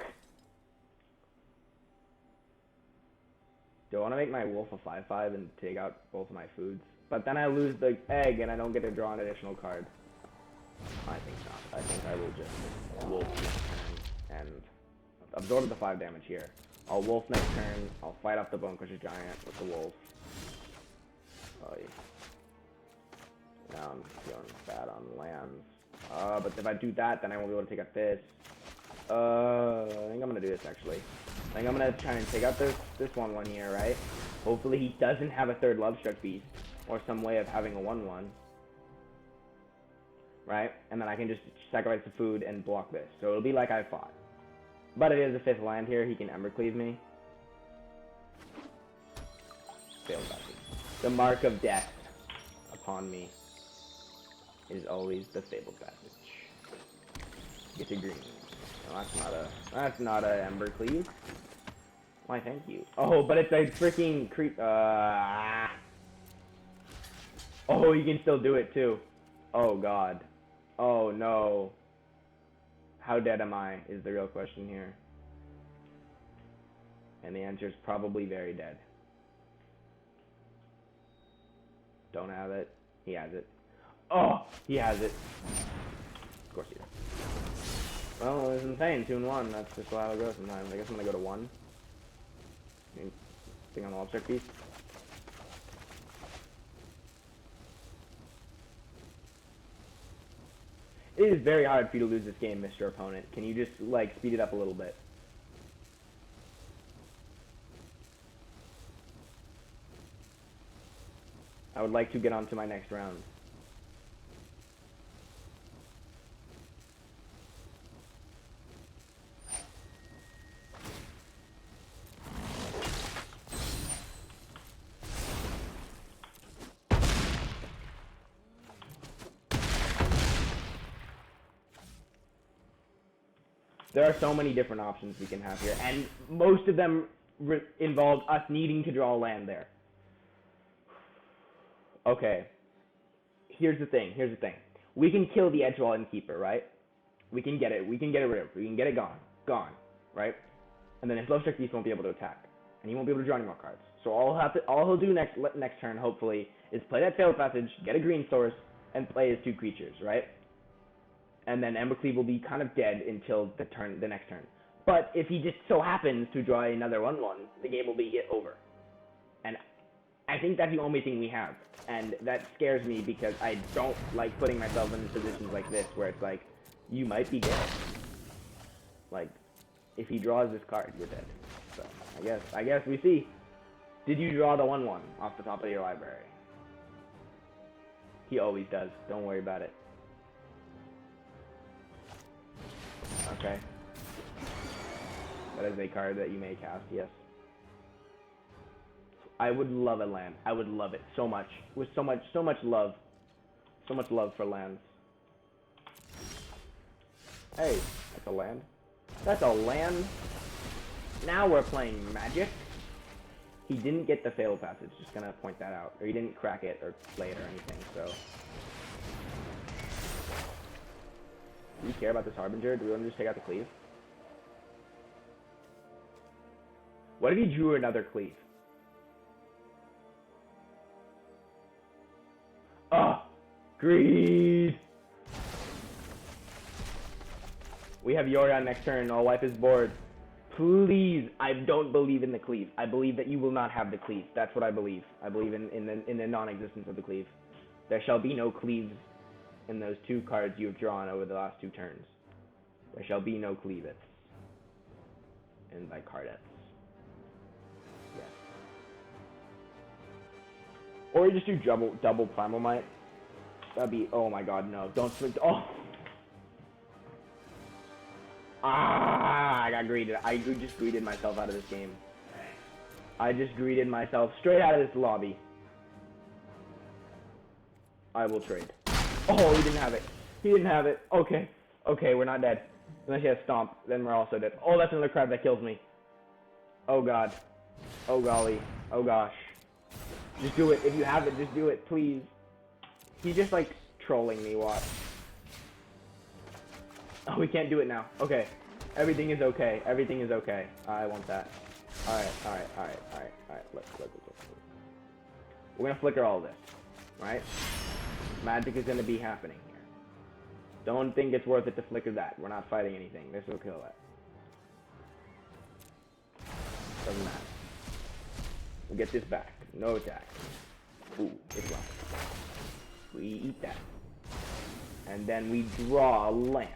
A: Do I want to make my wolf a 5/5 and take out both of my foods? But then I lose the egg and I don't get to draw an additional card. I think not. I think I will just wolf next turn and absorb the 5 damage here. I'll wolf next turn. I'll fight off the Bone Crusher Giant with the wolf. Oh, yeah. Now I'm feeling bad on lands. But if I do that, then I won't be able to take out this. I think I'm gonna do this actually. I think I'm gonna try and take out this 1/1 here, right? Hopefully he doesn't have a third Love Struck Beast or some way of having a 1/1, right? And then I can just sacrifice the food and block this. So it'll be like I fought. But it is a 5th land here. He can Embercleave me. Failed Passage. The mark of death upon me is always the Fabled Passage. Get to green. No, that's not a Embercleave. Why, thank you. Oh, but it's a freaking creep. Oh, you can still do it too. Oh god. Oh no. How dead am I is the real question here. And the answer is probably very dead. Don't have it. He has it. Oh, he has it. Of course he does. Well, it's insane. 2-1. That's just how it goes sometimes. I guess I'm gonna go to 1. Thing on the Love Struck Beast. It is very hard for you to lose this game, Mr. Opponent. Can you just, like, speed it up a little bit? I would like to get on to my next round. There are so many different options we can have here, and most of them involve us needing to draw a land there. Okay. Here's the thing. We can kill the Edgewall Innkeeper, right? We can get it. We can get it rid of. We can get it gone, right? And then his Love Struck Beast won't be able to attack, and he won't be able to draw any more cards. So all he'll do next turn, hopefully, is play that Failed Passage, get a green source, and play his 2 creatures, right? And then Embercleave will be kind of dead until the next turn. But if he just so happens to draw another 1/1, the game will be over. And I think that's the only thing we have. And that scares me because I don't like putting myself in positions like this where it's like, you might be dead. Like, if he draws this card, you're dead. So, I guess we see. Did you draw the 1/1 off the top of your library? He always does. Don't worry about it. Okay. That is a card that you may cast, yes. I would love a land. I would love it so much. With so much love. So much love for lands. Hey, that's a land. That's a land. Now we're playing Magic. He didn't get the Failed Passage, just gonna point that out. Or he didn't crack it or play it or anything, so. Do you care about this Harbinger? Do we want to just take out the Cleave? What if he drew another Cleave? Oh! Greed! We have Yorion next turn. I'll wipe his board. Please! I don't believe in the Cleave. I believe that you will not have the Cleave. That's what I believe. I believe in the non-existence of the Cleave. There shall be no Cleaves in those 2 cards you have drawn over the last 2 turns. There shall be no Cleavets in thy cardettes. Yes. Or you just do double Primal Might. That'd be, oh my god, no. Don't switch, oh! I got greeted. I just greeted myself out of this game. I just greeted myself straight out of this lobby. I will trade. Oh, he didn't have it. He didn't have it. Okay. Okay, we're not dead. Unless he has Stomp, then we're also dead. Oh, that's another crab that kills me. Oh god. Oh golly. Oh gosh. Just do it. If you have it, just do it, please. He's just like trolling me, watch. Oh, we can't do it now. Okay. Everything is okay. Everything is okay. I want that. Alright. Look. We're gonna flicker all this, right? Magic is gonna be happening here. Don't think it's worth it to flicker that. We're not fighting anything. This will kill that. Doesn't matter. We'll get this back. No attack. Ooh, it's wrong. We eat that. And then we draw a lamp.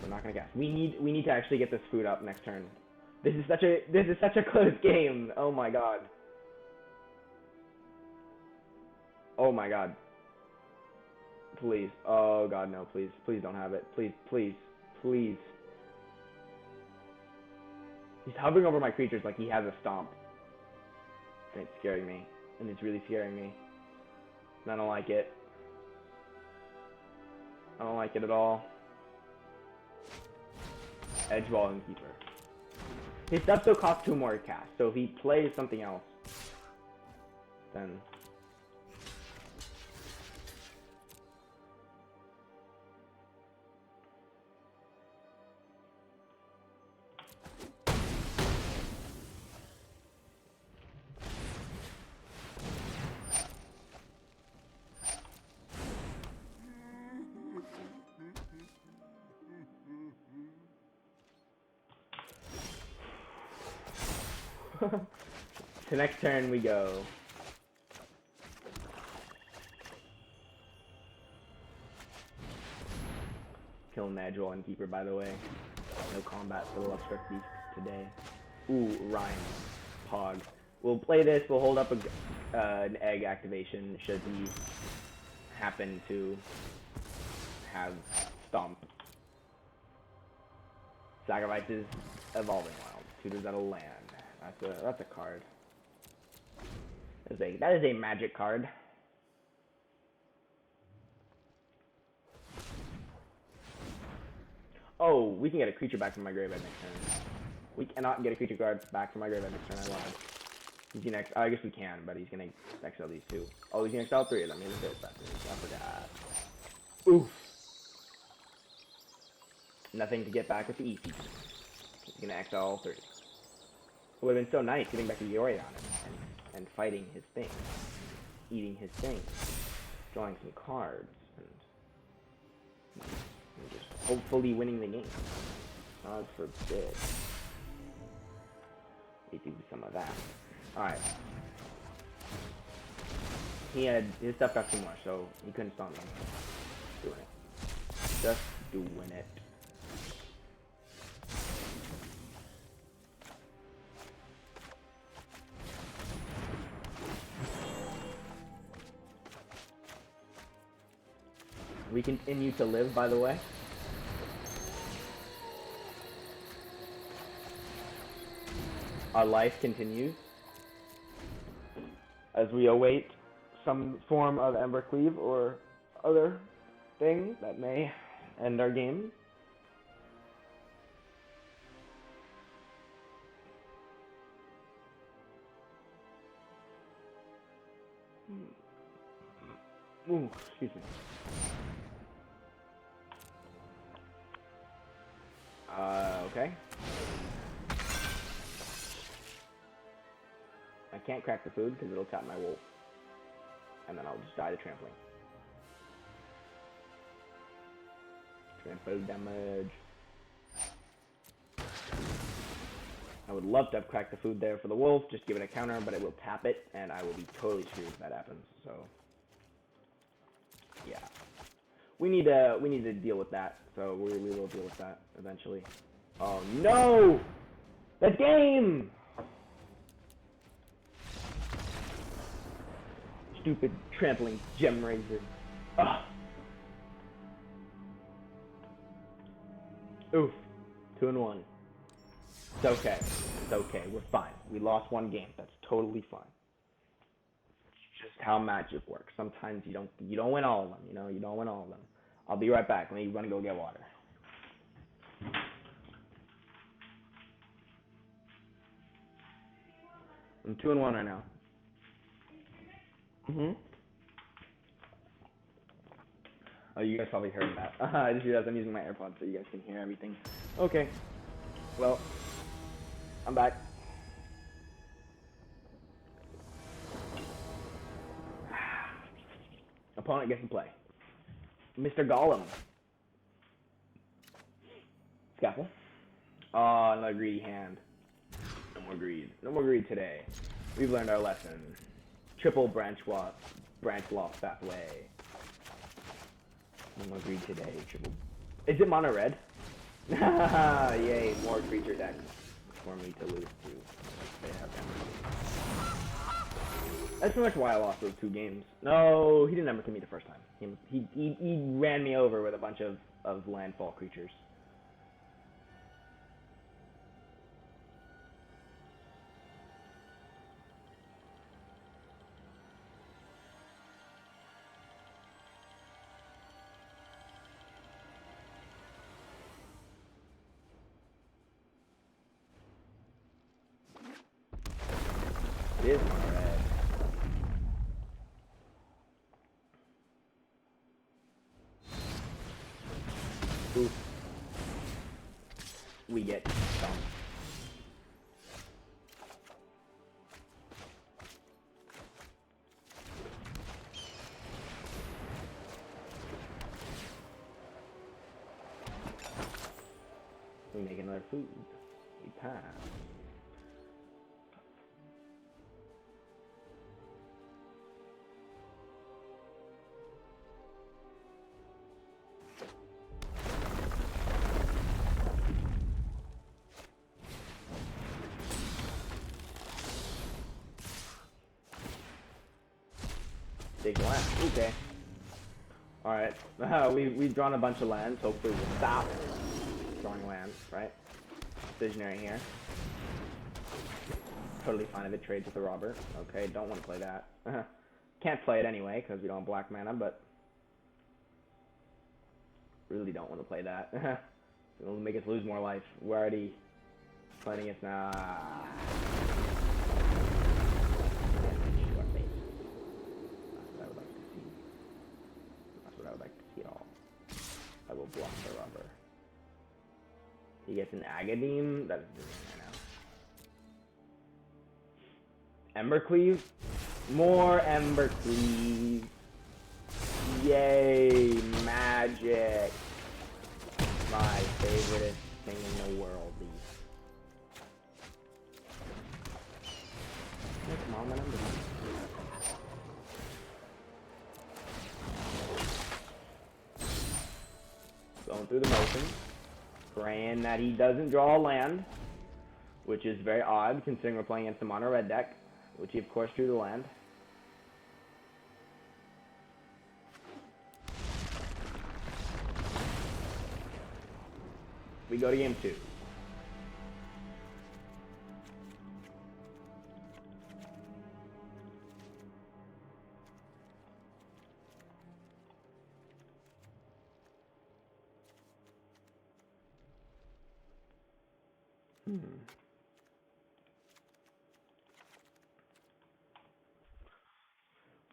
A: We're not gonna guess. We need to actually get this food up next turn. This is such a close game. Oh my god. Oh my god. Please. Oh god, no, please. Please don't have it. Please. He's hovering over my creatures like he has a stomp. And it's scaring me. And it's really scaring me. And I don't like it. I don't like it at all. Edgewall and Keeper. His stuff still costs 2 more to cast, so if he plays something else, then... So next turn we go. Kill Edgewall and Keeper, by the way. No combat for the Luxstruck Beast today. Ooh, Rhyme. Pog. We'll play this, we'll hold up an egg activation should he happen to have Stomp. Sacrifices Evolving Wild. Tutors out of land. That's a card. That is a magic card. Oh, we can get a creature back from my graveyard next turn. We cannot get a creature card back from my graveyard next turn. I lied. He's gonna I guess we can, but he's gonna exile these 2. Oh, he's gonna exile 3 of them. He's gonna I forgot. Oof. Nothing to get back with the easy. He's gonna exile all 3. It would have been so nice getting back to yorion and fighting his thing, eating his thing, drawing some cards, and just hopefully winning the game. God forbid. We do some of that. Alright. His stuff got 2 more, so he couldn't stop me. Doing it. Just doing it. We continue to live, by the way. Our life continues as we await some form of Embercleave or other thing that may end our game. Ooh, excuse me. Okay. I can't crack the food because it'll tap my wolf. And then I'll just die to trampling. Trample damage. I would love to have cracked the food there for the wolf, just give it a counter, but it will tap it, and I will be totally screwed if that happens, so... yeah. We need to deal with that, so we will deal with that eventually. Oh no! The game! Stupid trampling gem raiser. Ugh. Oof. 2-1. It's okay. It's okay. We're fine. We lost 1 game. That's totally fine. It's just how magic works. Sometimes you don't win all of them. You know, you don't win all of them. I'll be right back. Let me run and go get water. I'm 2-1 right now. Oh, you guys probably heard that. I just realized I'm using my AirPods so you guys can hear everything. Okay. Well, I'm back. Opponent gets to play. Mr. Gollum. Scalpel. Oh, another greedy hand. No more greed. No more greed today. We've learned our lesson. Triple branch lost pathway. No more greed today. Triple. Is it mono red? Yay, more creature decks for me to lose to. That's pretty much why I lost those 2 games. No, he didn't ever kill me the first time. He ran me over with a bunch of landfall creatures. It is mono red. Oof. We get stumped. We make another food. We pass. Big land. Okay. Alright. We've drawn a bunch of lands. Hopefully we'll stop drawing lands, right? Visionary here. Totally fine if it trades with a robber. Okay, don't want to play that. Can't play it anyway, because we don't have black mana, but really don't want to play that. It'll make us lose more life. We're already playing against now. I will block the rubber. He gets an Agademe. That is doing right now. Embercleave. More Embercleave. Yay, magic. My favorite thing in the world. Come on, man. Going through the motions, praying that he doesn't draw a land, which is very odd considering we're playing against a mono red deck, which he of course drew the land. We go to game 2.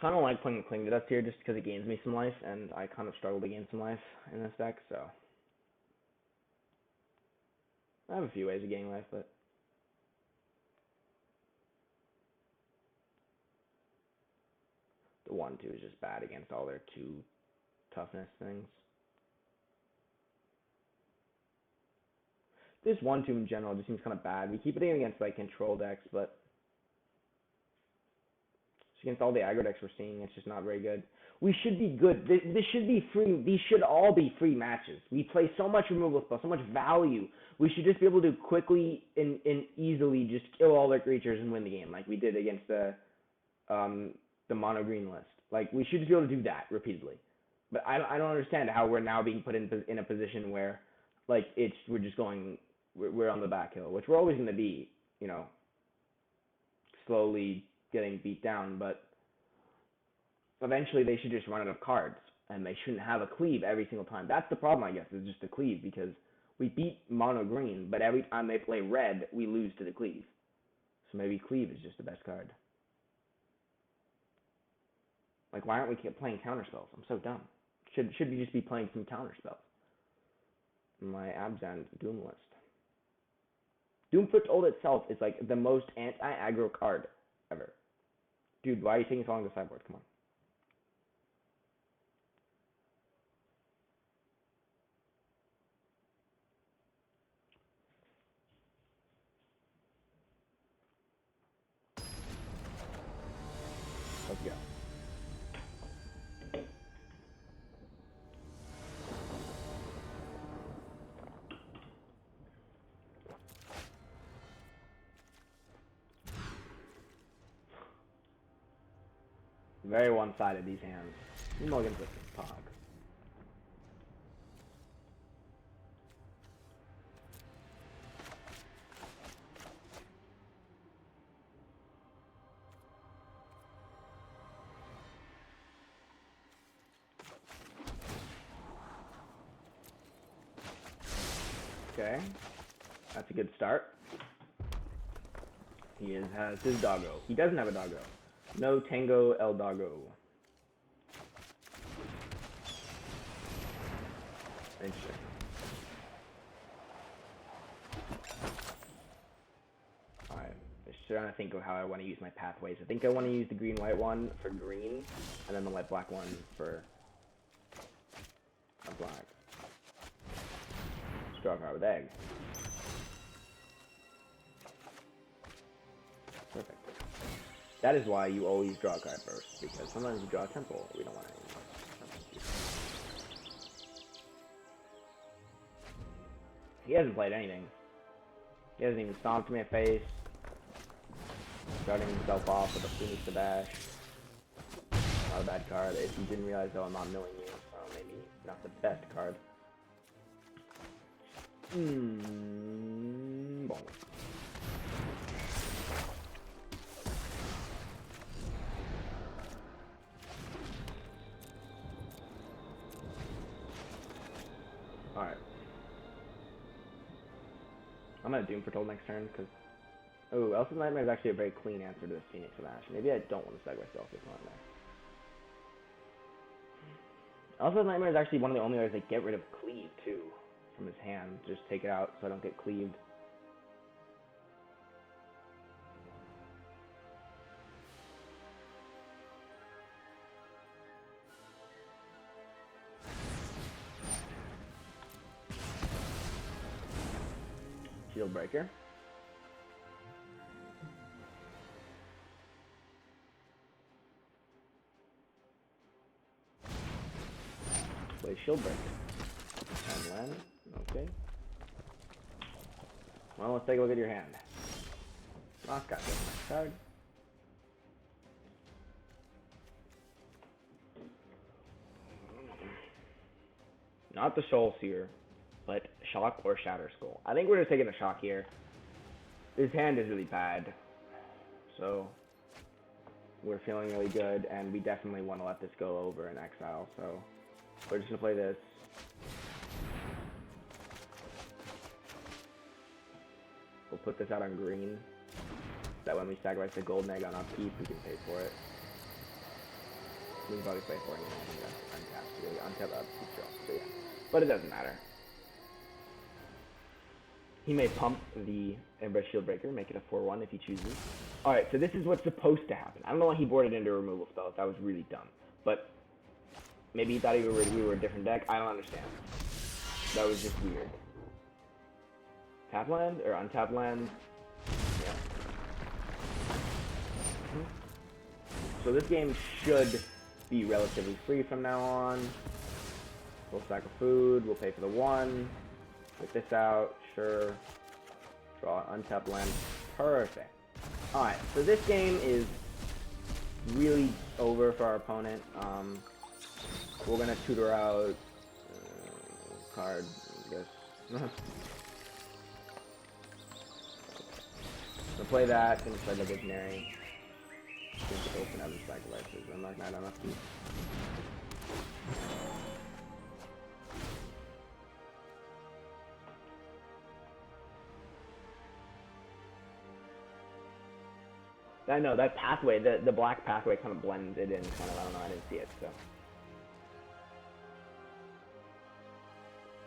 A: Kind of like playing Cling to Dust here just because it gains me some life, and I kind of struggle to gain some life in this deck, so. I have a few ways of gaining life, but. The 1/2 is just bad against all their 2 toughness things. This 1/2 in general just seems kind of bad. We keep it in against like control decks, but against all the aggro decks we're seeing, it's just not very good. We should be good. This should be free. These should all be free matches. We play so much removal spell, so much value. We should just be able to quickly and easily just kill all their creatures and win the game, like we did against the mono green list. Like we should just be able to do that repeatedly. But I don't understand how we're now being put in a position where like we're on the back hill, which we're always going to be, you know, slowly getting beat down, but eventually they should just run out of cards, and they shouldn't have a cleave every single time. That's the problem, I guess, is just the cleave, because we beat mono green, but every time they play red, we lose to the cleave. So maybe cleave is just the best card. Like, why aren't we playing counterspells? I'm so dumb. Should we just be playing some counterspells? My Abzan Doom list. Doom Foothold itself is like the most anti-aggro card ever. Dude, why are you taking so long to sideboard? Come on. Let's go. Very one-sided, these hands. Mulligan's with this pog. Okay, that's a good start. He has his doggo. He doesn't have a doggo. No Tango El Doggo. Interesting. Alright, just trying to think of how I want to use my pathways. I think I want to use the green-white one for green, and then the white-black one for a black. Let's draw a card with egg. Perfect. That is why you always draw a card first, because sometimes you draw a temple. We don't want to anymore. He hasn't played anything. He hasn't even stomped me in the face. Starting himself off with a Phoenix to bash. Not a bad card. If you didn't realize, though, I'm not milling you, so maybe not the best card. Bon. Alright. I'm gonna Doom Foretold next turn, because... Oh, Elsa's Nightmare is actually a very clean answer to this Phoenix of Ash. Maybe I don't want to segue myself with Nightmare. Elsa's Nightmare is actually one of the only ways they get rid of Cleave, too, from his hand. Just take it out so I don't get cleaved. Shield Breaker. Play Shield Breaker. And land. Okay. Well, let's take a look at your hand. Oh, got this next card. Not the Soul Seer, but Shock or Shatter Skull. I think we're just taking a Shock here. His hand is really bad, so we're feeling really good, and we definitely want to let this go over in exile, so we're just going to play this. We'll put this out on green, so that when we sacrifice the golden egg on upkeep, we can pay for it. We can probably pay for it anyway. Untap upkeep draw, so yeah. But it doesn't matter. He may pump the Ember Shield Breaker, make it a 4/1 if he chooses. Alright, so this is what's supposed to happen. I don't know why he boarded into a removal spell. That was really dumb. But maybe he thought we were a different deck. I don't understand. That was just weird. Tap land or untap land? Yeah. So this game should be relatively free from now on. We'll stack of food. We'll pay for the 1. Get this out. Sure. Draw untap land. Perfect. Alright, so this game is really over for our opponent. We're going to tutor out card, I guess. So play that, and play the Visionary. Open up and sacrifices. Unlock Knight on upkeep. I know, that pathway, the black pathway kind of blended in, kind of, I don't know, I didn't see it, so.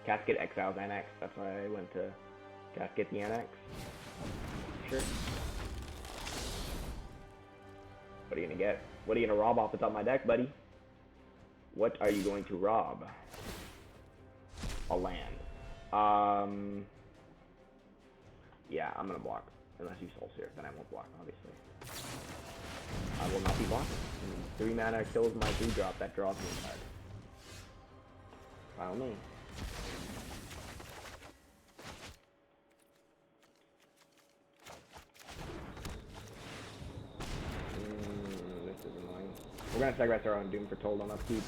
A: Cascade exiles Annex, that's why I went to Cascade the Annex. Sure. What are you gonna get? What are you gonna rob off the top of my deck, buddy? What are you going to rob? A land. Yeah, I'm gonna block. Unless you Soul Seer, then I won't block, obviously. I will not be blocking. 3 mana kills my 3-drop, that draws me a card. By all means. This is annoying. We're gonna sacrifice our own Doom for Told on upkeep.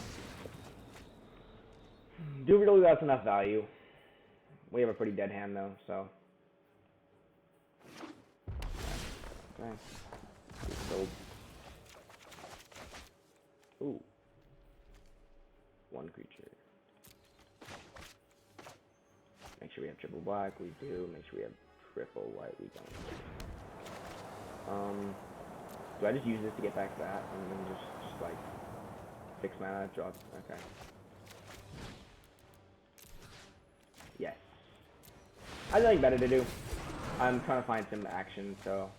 A: Do we really got enough value? We have a pretty dead hand though, so. Okay. Sold. Ooh. 1 creature. Make sure we have triple black, we do. Make sure we have triple white, we don't. Do I just use this to get back that and then just like 6 mana, draw? Okay. Yes. I think better to do. I'm trying to find some action, so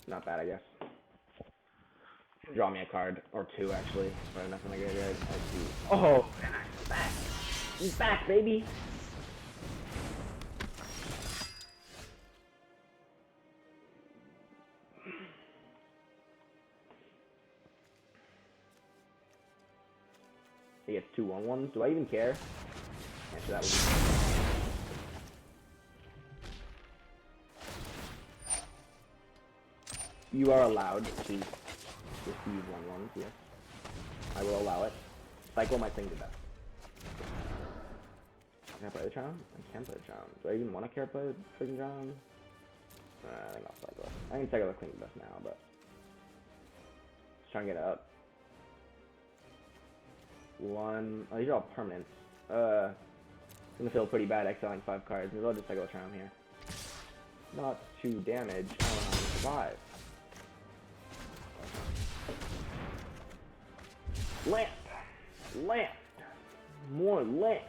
A: not bad, I guess. Draw me a card or 2 actually. But nothing like that. I see. Oh, he's back. He's back, baby. He gets 2 1/1s. Do I even care? Actually, that would be. You are allowed to just use 1/1s, yes. I will allow it. Cycle my thing to death. Can I play the Charm? I can play the Charm. Do I even want to care play the freaking Charm? I think I'll cycle it. I can cycle the Cling to Death now, but just trying to get it up. 1. Oh, these are all permanents. It's gonna feel pretty bad exiling 5 cards. Maybe I'll just cycle a Charm here. Not 2 damage. I don't know how to survive. Lamp! Lamp! More lamp!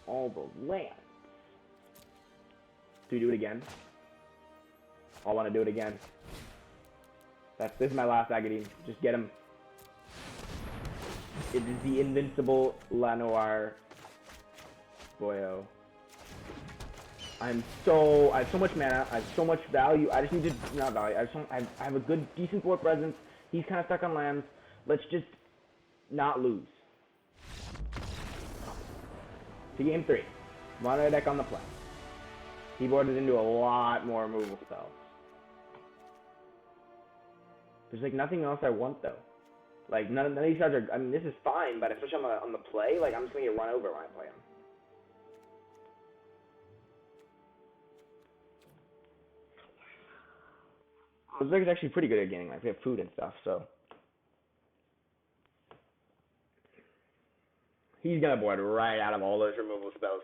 A: All the lamps. Do we do it again? I want to do it again. This is my last Agadine. Just get him. It is the invincible Lanoir Boyo. I have so much mana. I have so much value. I just need to not value. I have a good, decent board presence. He's kind of stuck on lands. Let's just not lose. To game 3. Mono deck on the play. He boarded into a lot more removal spells. There's like nothing else I want though. Like none of these cards are. I mean, this is fine, but especially on the play, like I'm just gonna get run over when I play him. This deck is actually pretty good at gaining. Like we have food and stuff, so. He's gonna board right out of all those removal spells.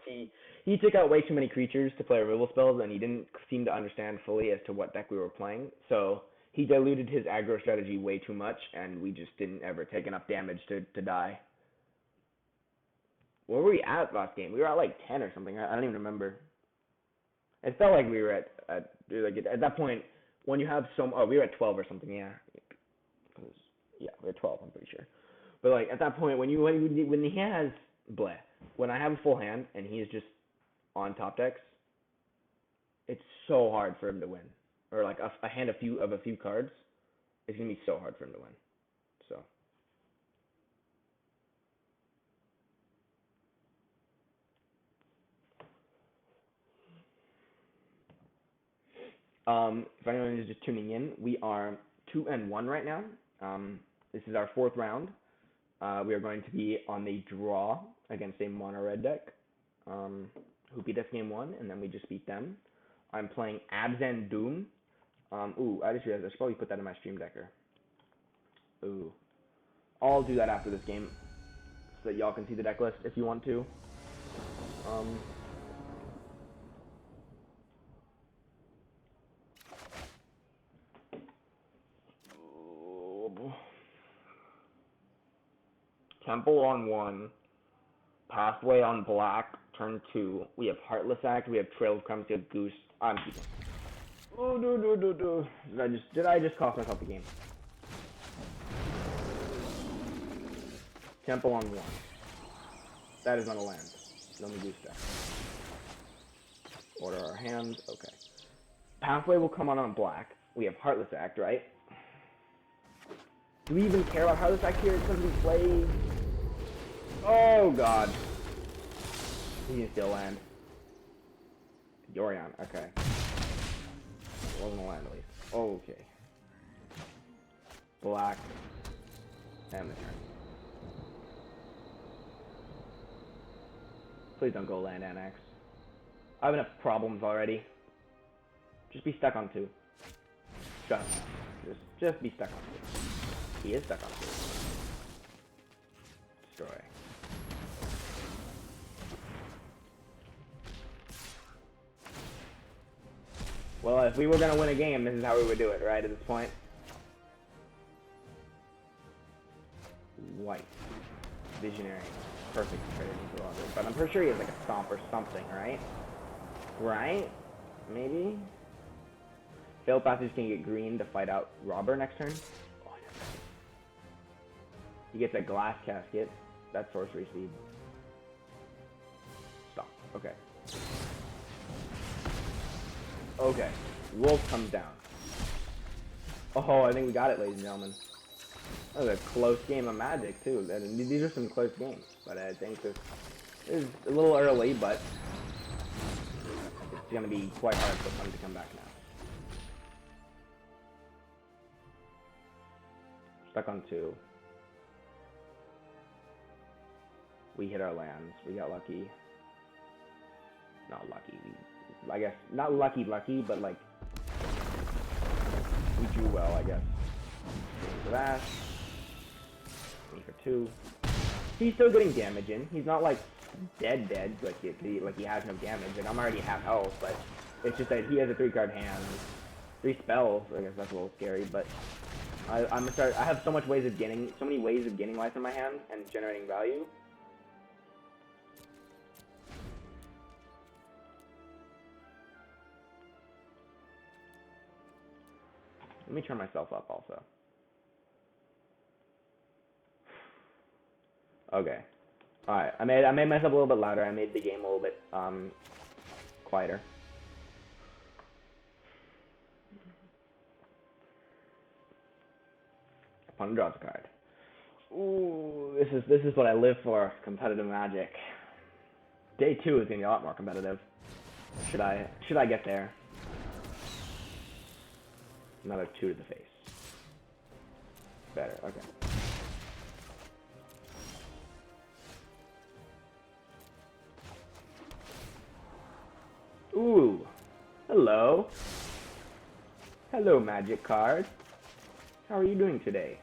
A: He took out way too many creatures to play removal spells, and he didn't seem to understand fully as to what deck we were playing. So he diluted his aggro strategy way too much, and we just didn't ever take enough damage to die. Where were we at last game? We were at like 10 or something. I don't even remember. It felt like we were at that point when you have we were at 12 or something. Yeah, we were at 12. I'm pretty sure. But like at that point, when he has bleh, when I have a full hand and he is just on top decks, it's so hard for him to win. Or like a hand of a few cards, it's gonna be so hard for him to win. So. If anyone is just tuning in, we are 2-1 right now. This is our 4th round. We are going to be on the draw against a mono red deck, who beat us game 1, and then we just beat them. I'm playing Abzan Doom. Ooh, I just realized I should probably put that in my stream decker. Ooh. I'll do that after this game, so that y'all can see the deck list if you want to. Temple on 1, Pathway on black, Turn 2, we have Heartless Act, we have Trail of Crumbs, we have Goose. I'm keeping. Oh, no. Did I just cost myself the game? Temple on 1. That is not a land. Let me Goose deck. Order our hands. Okay. Pathway will come on black. We have Heartless Act, right? Do we even care about Heartless Act here? It's going to be played. Oh, God. He can still land. Yorion, okay. It wasn't a land, at least. Okay. Black. And the turn. Please don't go land annex. I have enough problems already. Just be stuck on 2. Shut up. Just be stuck on 2. He is stuck on 2. Destroy. Well, if we were gonna win a game, this is how we would do it, right, at this point? White. Visionary. Perfect trade into Robber. But I'm pretty sure he has like a stomp or something, right? Right? Maybe? Failed Passage can get green to fight out Robber next turn. Oh, he gets a Glass Casket. That's sorcery speed. Stop. Okay. Okay. Wolf comes down. Oh, I think we got it, ladies and gentlemen. That was a close game of Magic, too. These are some close games. But I think this is a little early, but it's going to be quite hard for them to come back now. Stuck on 2. We hit our lands. We got lucky. Not lucky. I guess, not lucky, but like, we drew well, I guess. For that. Me for 2. He's still getting damage in. He's not like dead, like he has no damage. Like I'm already half health, but it's just that he has a 3-card hand, 3 spells. I guess that's a little scary, but I'm gonna start. I have so many ways of gaining life in my hand and generating value. Let me turn myself up also. Okay. Alright, I made myself a little bit louder. I made the game a little bit quieter. Opponent draws a card. Ooh, this is what I live for, competitive Magic. Day 2 is gonna be a lot more competitive. Should I get there? Another 2 to the face. Better, okay. Ooh, hello. Hello, Magic card. How are you doing today?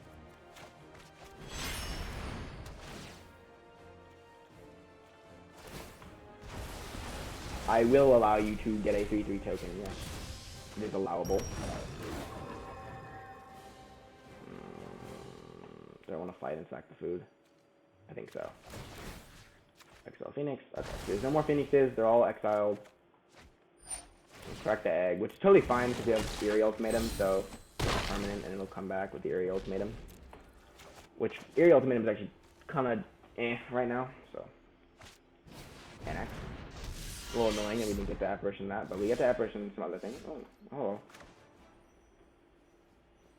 A: I will allow you to get a 3/3 token, yes. It is allowable. Do I want to fight and sack the food? I think so. Exile Phoenix. Okay, so there's no more Phoenixes. They're all exiled. Crack the egg, which is totally fine because we have Eerie Ultimatum, so it's permanent and it'll come back with the Eerie Ultimatum. Which, Eerie Ultimatum is actually kind of right now, so. Annex. A little annoying that we didn't get the Apparition that, but we get the Apparition and some other things. Oh.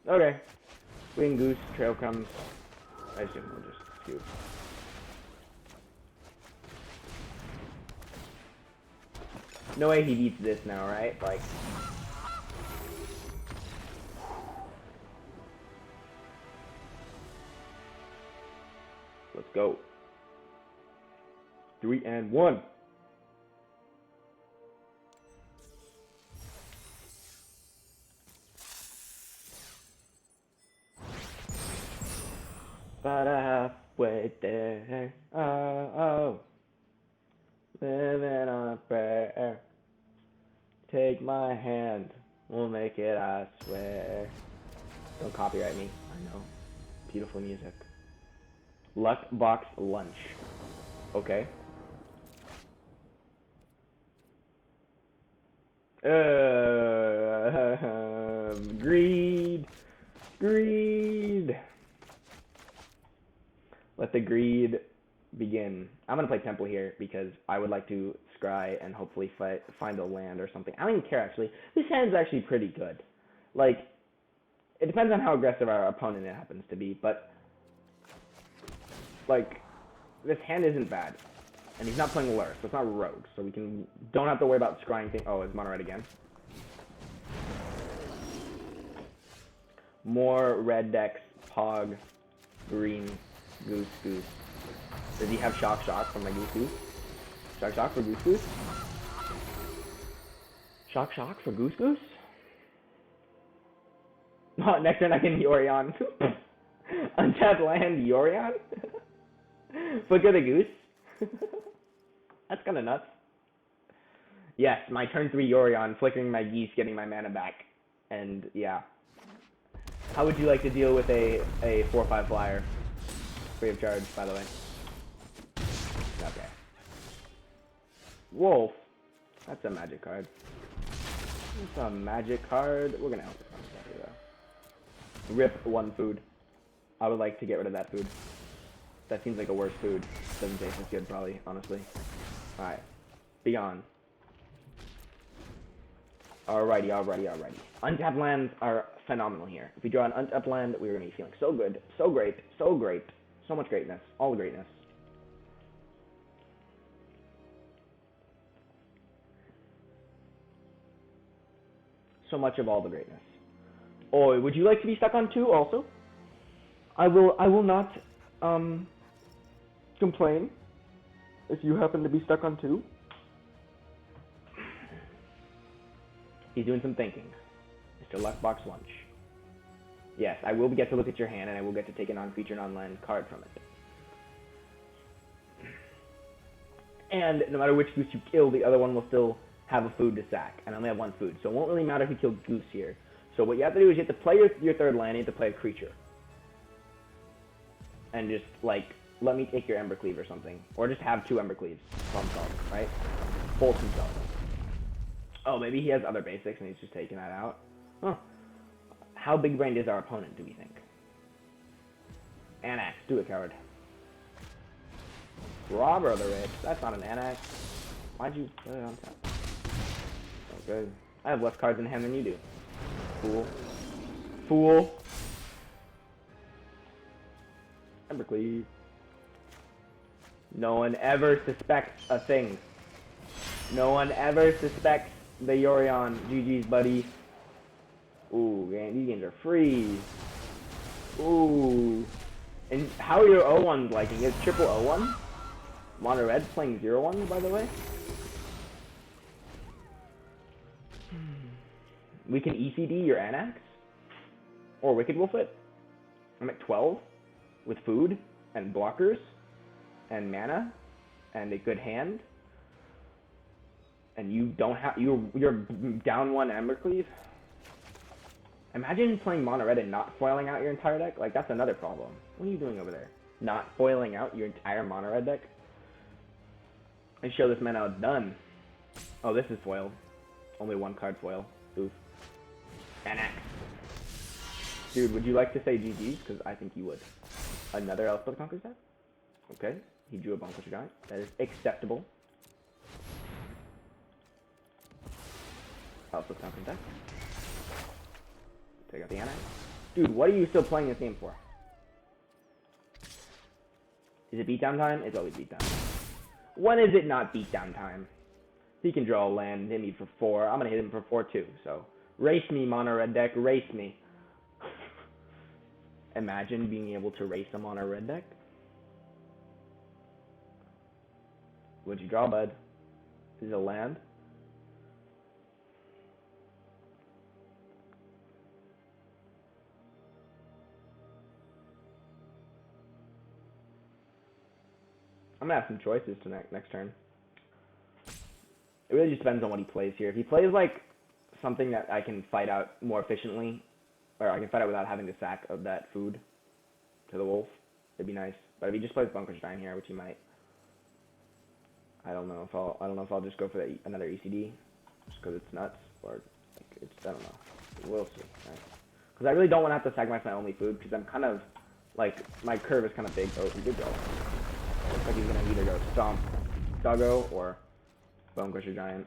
A: Okay. Green Goose, Trail comes. I assume we'll just scoop. No way he beats this now, right? Like. Let's go. 3 and 1. But halfway there, oh, living on a prayer. Take my hand, we'll make it, I swear. Don't copyright me, I know. Beautiful music. Luck Box Lunch. Okay. Greed. Greed. Let the greed begin. I'm gonna play temple here because I would like to scry and hopefully find a land or something. I don't even care actually. This hand's actually pretty good. Like, it depends on how aggressive our opponent happens to be, but like, this hand isn't bad. And he's not playing lure, so it's not rogue, so we don't have to worry about scrying thing. Oh, it's mono red again. More red decks, Pog, green, Goose. Does he have Shock from my Goose? Shock for Goose? Shock for Goose? Oh, next turn I can Yorion. Untap land Yorion? Look at the Goose. That's kind of nuts. Yes, my turn 3 Yorion, flickering my geese, getting my mana back. And yeah. How would you like to deal with a 4/5 flyer? Free of charge, by the way. Okay. Wolf. That's a magic card. That's a magic card. We're gonna help this one though. Rip 1 food. I would like to get rid of that food. That seems like a worse food. Doesn't taste as good, probably, honestly. Alright. Beyond. Alrighty. Untapped lands are phenomenal here. If we draw an untapped land, we're going to be feeling so good, so great. So much greatness. All the greatness. So much of all the greatness. Oh, would you like to be stuck on 2 also? I will not complain if you happen to be stuck on 2. He's doing some thinking. Mr. Luckbox Lunch. Yes, I will get to look at your hand, and I will get to take a non-creature, non-land card from it. And no matter which Goose you kill, the other one will still have a food to sack, and I only have 1 food. So it won't really matter if you kill Goose here. So what you have to do is you have to play your 3rd land, you have to play a creature. And just, like, let me take your Embercleave or something. Or just have 2 Embercleaves. Problem solved, right? Force himself. Oh, maybe he has other basics and he's just taking that out. Huh. How big-brained is our opponent, do we think? Anax, do it, coward. Robber of the Rich. That's not an Anax. Why'd you put it on top? Oh, good. I have less cards in hand than you do. Fool. Embercleave. No one ever suspects a thing. No one ever suspects the Yorion. GG's, buddy. Ooh, man, these games are free. Ooh. And how are your O1s liking? Is triple O1? Mono Red's playing 0-1s, by the way. We can ECD your Anax. Or Wicked Wolf it. I'm at 12. With food. And blockers. And mana. And a good hand. And you don't have, you're down 1 Embercleave. Imagine playing mono red and not foiling out your entire deck. Like, that's another problem. What are you doing over there? Not foiling out your entire mono red deck? I show this man out done. Oh, this is foiled. Only 1 card foil. Oof. Anax. Dude, would you like to say GG's? Because I think you would. Another Elspeth Conquers deck? Okay. He drew a Bunker Giant. That is acceptable. Elspeth Conquers deck. Take out the Anax. Dude, what are you still playing this game for? Is it beatdown time? It's always beatdown. When is it not beatdown time? He can draw a land and hit me for 4. I'm gonna hit him for 4 too. So race me, mono red deck. Race me. Imagine being able to race him on a red deck. What'd you draw, bud? Is it a land? I'm gonna have some choices to next turn. It really just depends on what he plays here. If he plays like something that I can fight out more efficiently, or I can fight out without having to sack of that food to the wolf, it'd be nice. But if he just plays Bunkerstein here, which he might, I don't know if I'll just go for another ECD, just because it's nuts. or like it's, I don't know. We'll see. Right? Because I really don't want to have to sacrifice my only food because I'm kind of like my curve is kind of big. Oh, he did go. Looks like he's gonna either go Stomp Doggo or Bone Crusher Giant.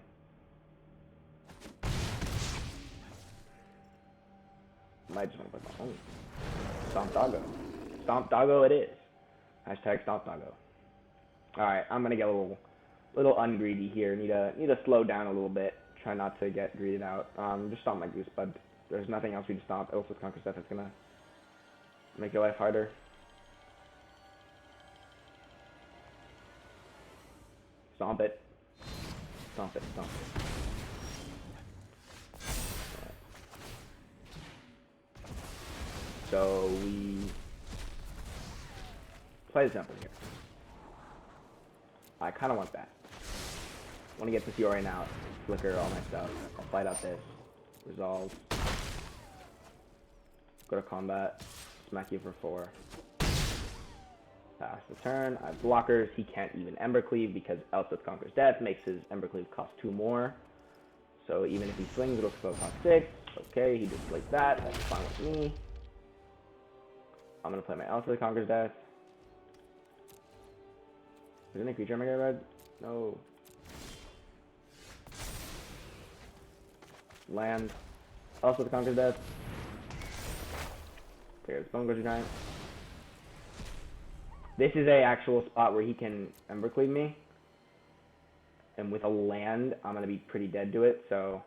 A: Might just want to put my own. Stomp Doggo. Stomp Doggo it is. Hashtag Stomp Doggo. Alright, I'm gonna get a little ungreedy here. Need to slow down a little bit. Try not to get greeted out. Just stomp my Goose Bud. There's nothing else we can stomp. Else with Conquer stuff that's gonna make your life harder. Stomp it. Stomp it, stomp it. Right. So we play the temple here. I kind of want that. Want to get this yorion out, flicker all my stuff. I'll fight out this. Resolve. Go to combat. Smack you for 4. Pass the turn. I have blockers. He can't even Ember Cleave because Elspeth Conquers Death makes his Ember Cleave cost 2 more. So even if he swings, it'll still cost 6. Okay, he just plays that. That's fine with me. I'm gonna play my Elspeth Conquers Death. Is there any creature in my graveyard? No. Land. Elspeth Conquers Death. There's Bone Crusher Giant. This is a actual spot where he can Ember Cleave me. And with a land, I'm gonna be pretty dead to it, so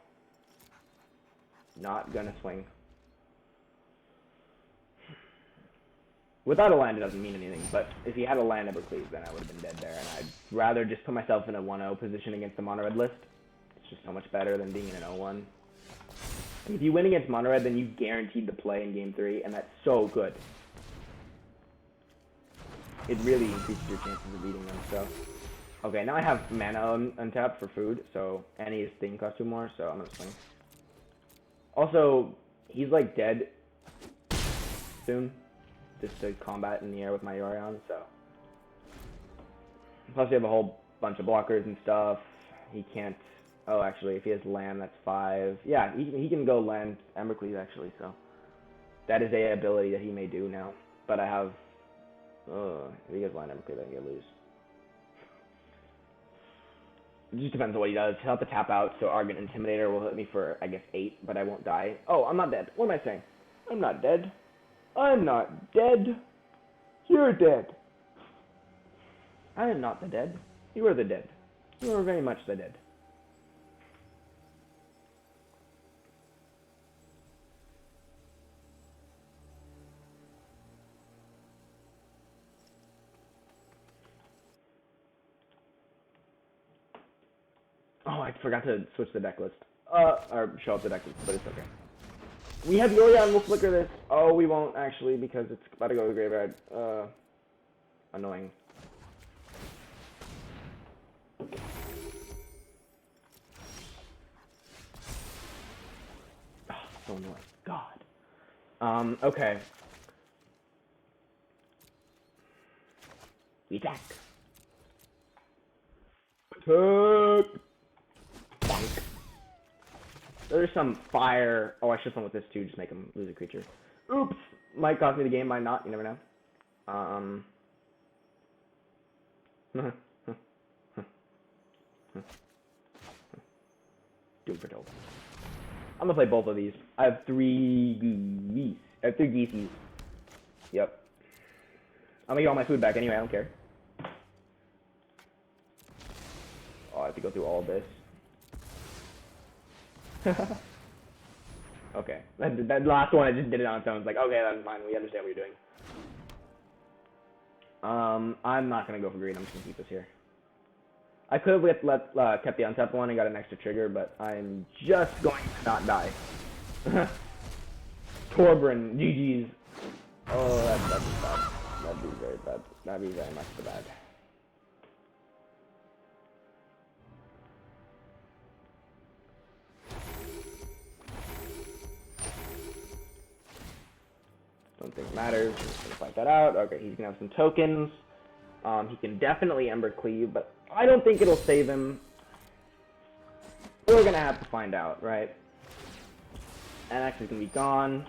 A: not gonna swing. Without a land, it doesn't mean anything, but if he had a land Ember Cleave, then I would have been dead there, and I'd rather just put myself in a 1-0 position against the mono red list. It's just so much better than being in an 0-1. If you win against mono red, then you guaranteed the play in game 3, and that's so good. It really increases your chances of beating them, so. Okay, now I have mana untapped for food, so, and his thing costs 2 more, so I'm gonna swing. Also, he's like dead soon, just to combat in the air with my Yorion, so. Plus we have a whole bunch of blockers and stuff. He can't, oh actually, if he has land, that's 5. Yeah, he can go land Ember Cleave actually, so. That is a ability that he may do now, but I have, if he gets land Ember Cleave, I can lose. It just depends on what he does. He'll have to tap out, so Argent Intimidator will hit me for, I guess, 8, but I won't die. Oh, I'm not dead. What am I saying? I'm not dead. I'm not dead. You're dead. I am not the dead. You are the dead. You are very much the dead. Oh, I forgot to switch the deck list. Or show up the deck list, but it's okay. We have Yorion, we'll flicker this. Oh, we won't actually because it's about to go to the graveyard. Annoying. Oh, so annoying. God. Okay. We attack. Attack! Bonk. There's some fire. Oh, I should have fun with this too. Just make him lose a creature. Oops. Might cost me the game. Might not. You never know. Doom for dope. I'm gonna play both of these. I have 3 geese. I have 3 geesies. Yep. I'm gonna get all my food back anyway. I don't care. Oh, I have to go through all of this. Okay, that last one I just did it on its own. It's like, okay, that's fine. We understand what you're doing. I'm not gonna go for green. I'm just gonna keep this here. I could have kept the untapped one and got an extra trigger, but I'm just going to not die. Torbran, GG's. Oh, that'd be bad. That'd be very bad. That'd be very much bad. Don't think it matters. I'm just gonna fight that out. Okay, he's gonna have some tokens. He can definitely Ember Cleave, but I don't think it'll save him. We're gonna have to find out, right? Anax is gonna be gone.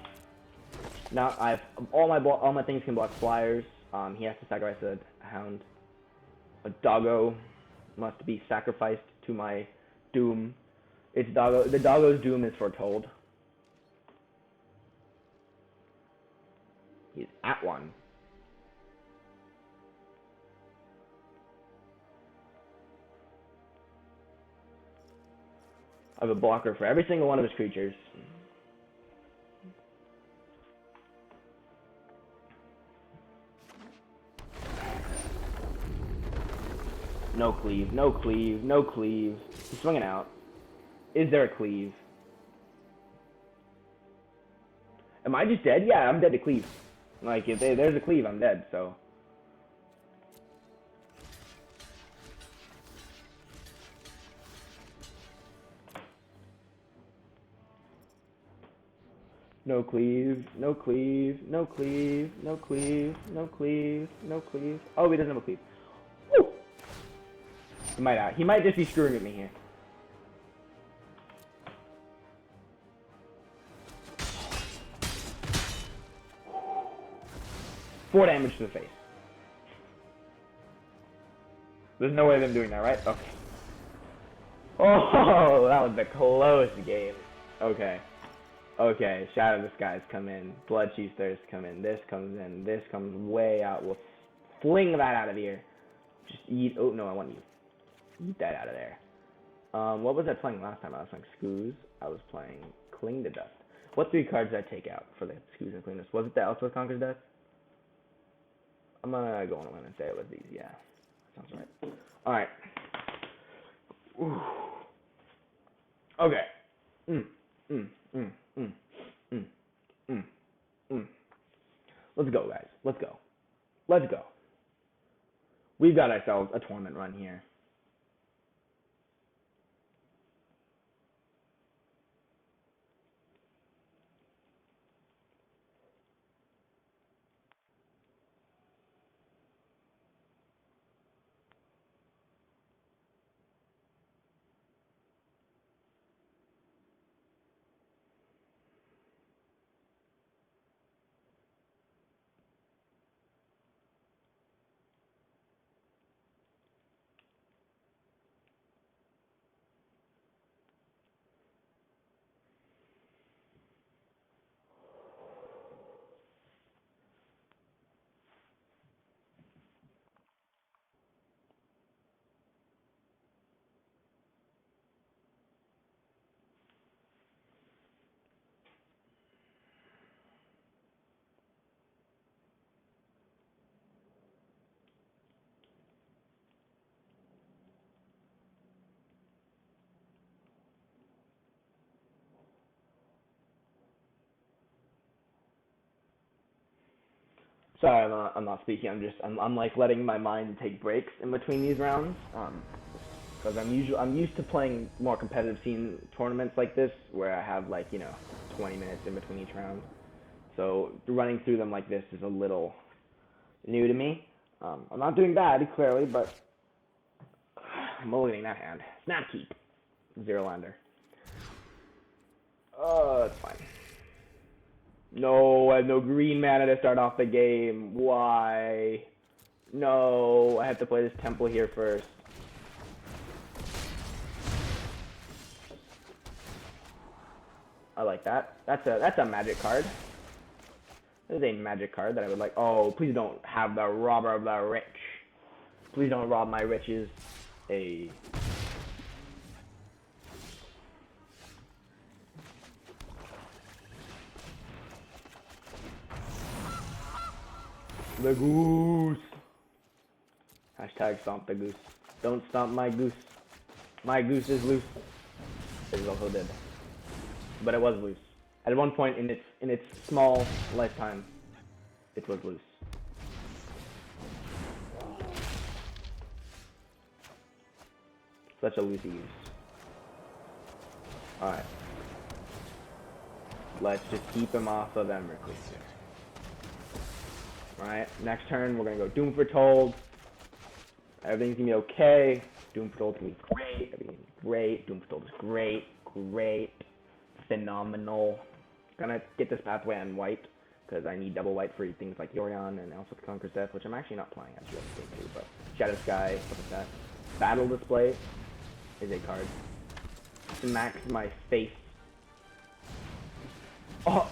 A: Now I've all my things can block flyers. He has to sacrifice a hound. A doggo must be sacrificed to my doom. It's doggo. The doggo's doom is foretold. He's at one. I have a blocker for every single one of his creatures. No cleave, no cleave, no cleave. He's swinging out. Is there a cleave? Am I just dead? Yeah, I'm dead to cleave. Like, if there's a cleave, I'm dead, so. No cleave, no cleave, no cleave, no cleave, no cleave, no cleave. Oh, he doesn't have a cleave. Woo! He might just be screwing with me here. Four damage to the face. There's no way of them doing that, right? Okay. Oh, that was a close game. Okay. Okay, Shadow Disguise come in. Blood Chief's Thirst come in. This comes in. This comes way out. We'll fling that out of here. Just eat. Oh, no, I want you. Eat that out of there. What was I playing last time? I was playing Scooz. I was playing Cling to Dust. What 3 cards did I take out for the Scooz and Cling to Dust? Was it the Elspeth Conquers Death? I'm gonna go on a limb and say it was these. Yeah. Sounds right. Alright. Okay. Let's go, guys. Let's go. Let's go. We've got ourselves a tournament run here. Sorry, I'm not speaking. I'm like letting my mind take breaks in between these rounds. Because I'm used to playing more competitive scene tournaments like this, where I have like 20 minutes in between each round. So running through them like this is a little new to me. I'm not doing bad clearly, but I'm mulliganing that hand. Snap keep, 0-lander. Oh, that's fine. No, I have no green mana to start off the game. Why? No, I have to play this temple here first. I like that. That's a magic card. This is a magic card that I would like. Oh, please don't have the robber of the rich. Please don't rob my riches. The goose. Hashtag stomp the goose. Don't stomp my goose. My goose is loose. It is also dead. But it was loose. At one point in its small lifetime, it was loose. Such a loosey goose. Alright. Let's just keep him off of Emrakul here. Alright, next turn we're gonna go Doom Foretold. Everything's gonna be okay. Doom Patrol is going to be great. Everything's great. Doom Patrol is great. Great. Phenomenal. Gonna get this pathway on white, because I need double white for things like Yorion and also Conqueror's Death, which I'm actually not playing. I should have played too, but Shadow Sky, stuff like that. Battle Display is a card. Smacks my face. Oh!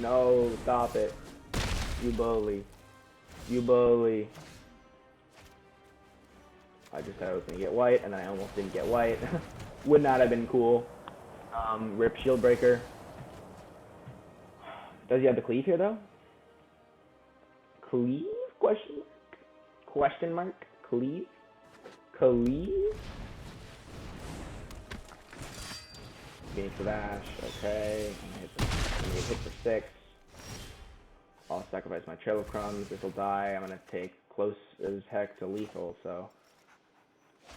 A: No, stop it. You bully. You bully. I just thought I was going to get white, and I almost didn't get white. Would not have been cool. Rip Shield Breaker. Does he have the cleave here, though? Cleave? Question mark? Question mark? Cleave? Cleave? Gain for dash. Okay. I'm gonna get hit for 6. I'll sacrifice my Trail of Crumbs. This will die. I'm gonna take close as heck to lethal, so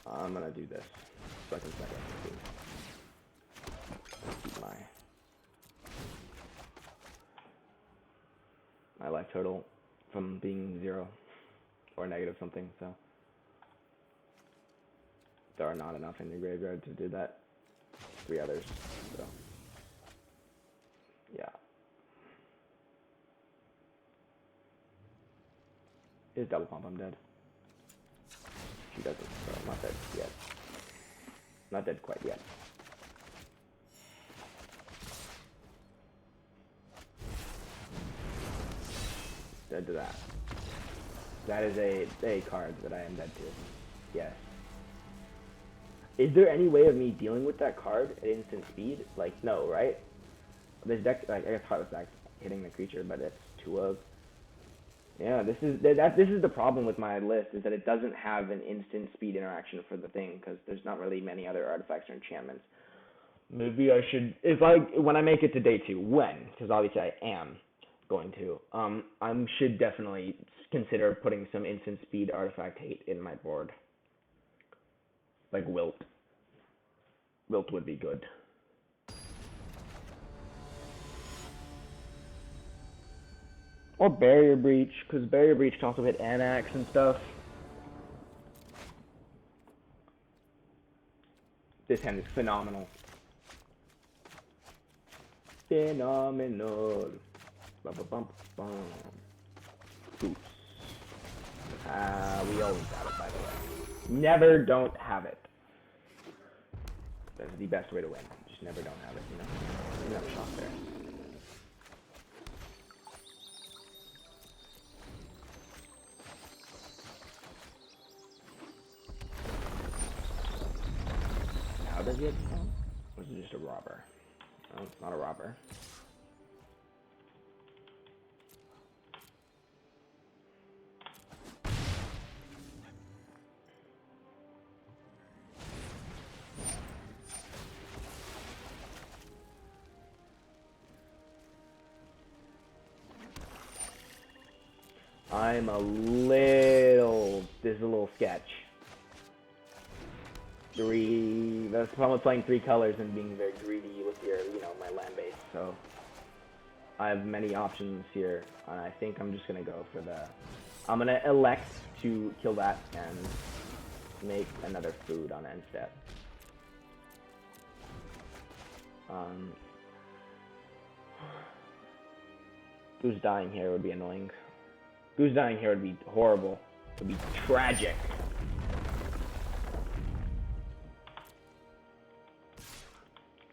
A: I'm gonna do this. So I can sacrifice keep my life total from being 0 or negative something, so there are not enough in the graveyard to do that. 3 others, so yeah. Is double pump, I'm dead. She doesn't, so I'm not dead yet. Not dead quite yet. Dead to that. That is a card that I am dead to. Yes. Is there any way of me dealing with that card at instant speed? Like, no, right? This deck, like, I guess Heartless Axe hitting the creature, but it's 2 of. Yeah, this is the problem with my list, is that it doesn't have an instant speed interaction for the thing, because there's not really many other artifacts or enchantments. Maybe I should, when I make it to day 2, because obviously I am going to, I should definitely consider putting some instant speed artifact hate in my board. Like Wilt. Wilt would be good. Or Barrier Breach, because Barrier Breach can also hit Anax and stuff. This hand is phenomenal. Phenomenal. Bum, bum, bum, bum. Oops. We always have it, by the way. Never don't have it. That's the best way to win. Just never don't have it, you know? You have a shot there. How does it count? Or is it just a robber? No, it's not a robber. This is a little sketch. That's the problem with playing 3 colors and being very greedy with your, my land base, so I have many options here, and I think I'm just gonna go for I'm gonna elect to kill that and make another food on end step. Goose dying here would be annoying. Goose dying here would be horrible. It would be tragic.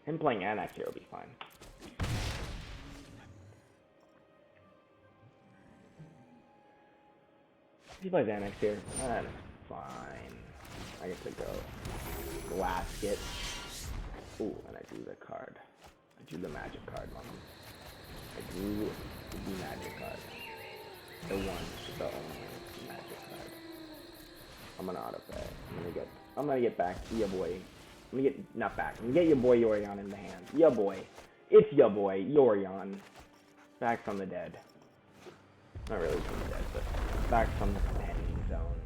A: Him playing Anax here would be fine. If he plays Anax here, that's fine. I get to go blast it. Ooh, and I drew the card. I drew the magic card, mom. I drew the magic card. The one, the only magic card. I'm gonna autoplay. I'm gonna get back your boy. I'm gonna get not back. I'm gonna get your boy Yorion in the hand. Your boy. It's your boy Yorion. Back from the dead. Not really from the dead, but back from the pending zone.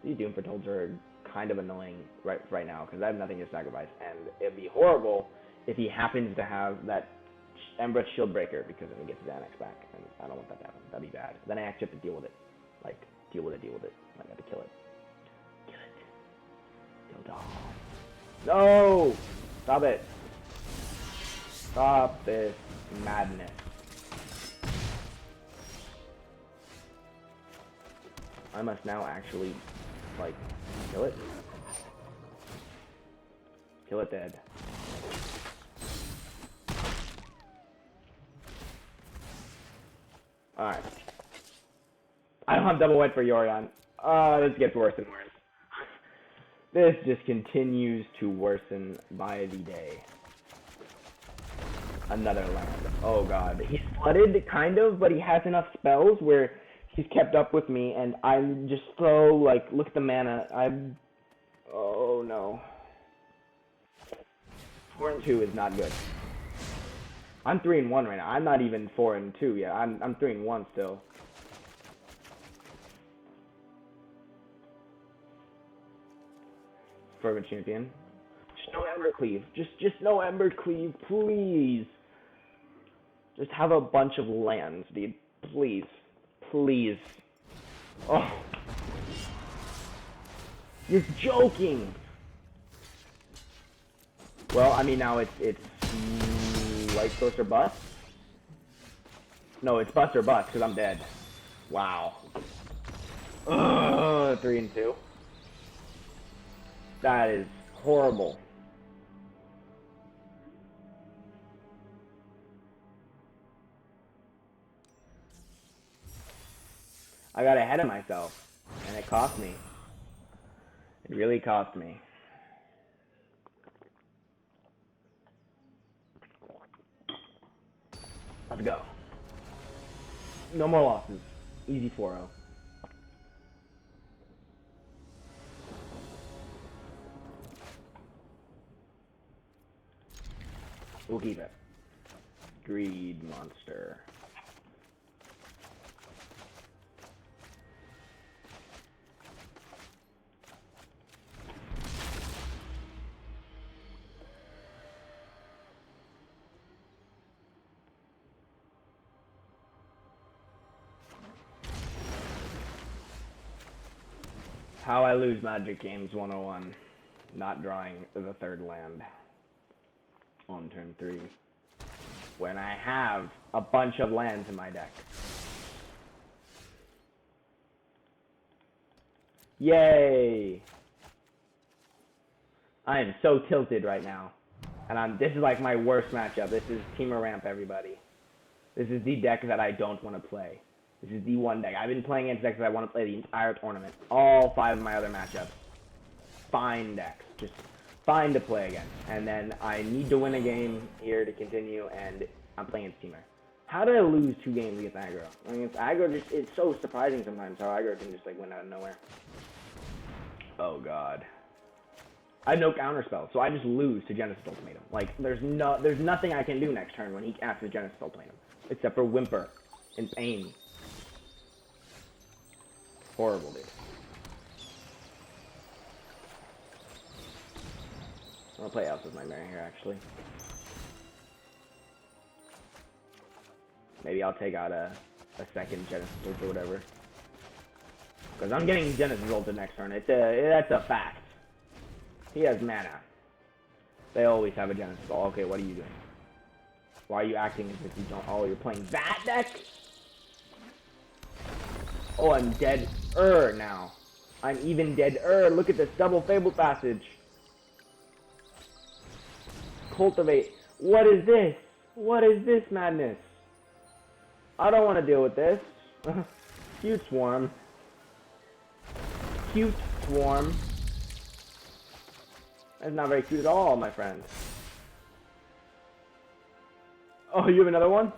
A: These Doom Patrols are kind of annoying right now because I have nothing to sacrifice, and it'd be horrible if he happens to have that Ember Shield Breaker, because then he gets his Anax back, and I don't want that to happen. That'd be bad. Then I actually have to deal with it. Like, deal with it. I have to kill it. No! Stop it. Stop this madness. I must now actually, like, kill it. Kill it dead. Alright. I don't have double white for Yorion. This gets worse and worse. This just continues to worsen by the day. Another land. Oh god. He's flooded, kind of, but he has enough spells where he's kept up with me, and I'm just so, like, look at the mana. Oh no. 4-2 is not good. I'm 3-1 right now. I'm not even 4-2 yet. I'm 3-1 still. Fervent champion. Just no Ember Cleave. Just no Ember Cleave, please. Just have a bunch of lands, dude. Please. Please. Oh. You're joking. Well, I mean, now it's Light Source or Bust? No, it's Bust or Bust, because I'm dead. Wow. 3-2. That is horrible. I got ahead of myself, and it cost me. It really cost me. Let's go. No more losses. Easy 4-0. We'll keep it. Greed monster. How I lose Magic Games 101. Not drawing the third land on turn 3. When I have a bunch of lands in my deck. Yay! I am so tilted right now. And this is like my worst matchup. This is Teamer Ramp, everybody. This is the deck that I don't want to play. This is the one deck. I've been playing against decks that I want to play the entire tournament. All 5 of my other matchups. Fine decks. Just fine to play against. And then I need to win a game here to continue, and I'm playing against Teamer. How did I lose 2 games against aggro? I mean, aggro it's so surprising sometimes how aggro can just like win out of nowhere. Oh god. I have no counterspell, so I just lose to Genesis Ultimatum. Like, there's nothing I can do next turn when he casts his Genesis Ultimatum. Except for Whimper in pain. Horrible, dude. I'm gonna play Elsa's Nightmare here, actually. Maybe I'll take out a second Genesis Ult or whatever. Because I'm getting Genesis Ult the next turn. That's a fact. He has mana. They always have a Genesis Ult. Okay, what are you doing? Why are you acting as if you don't? Oh, you're playing that deck? Oh, I'm dead-er now. I'm even dead-er. Look at this double Fable Passage. Cultivate. What is this? What is this madness? I don't want to deal with this. Cute Swarm. Cute Swarm. That's not very cute at all, my friend. Oh, you have another one?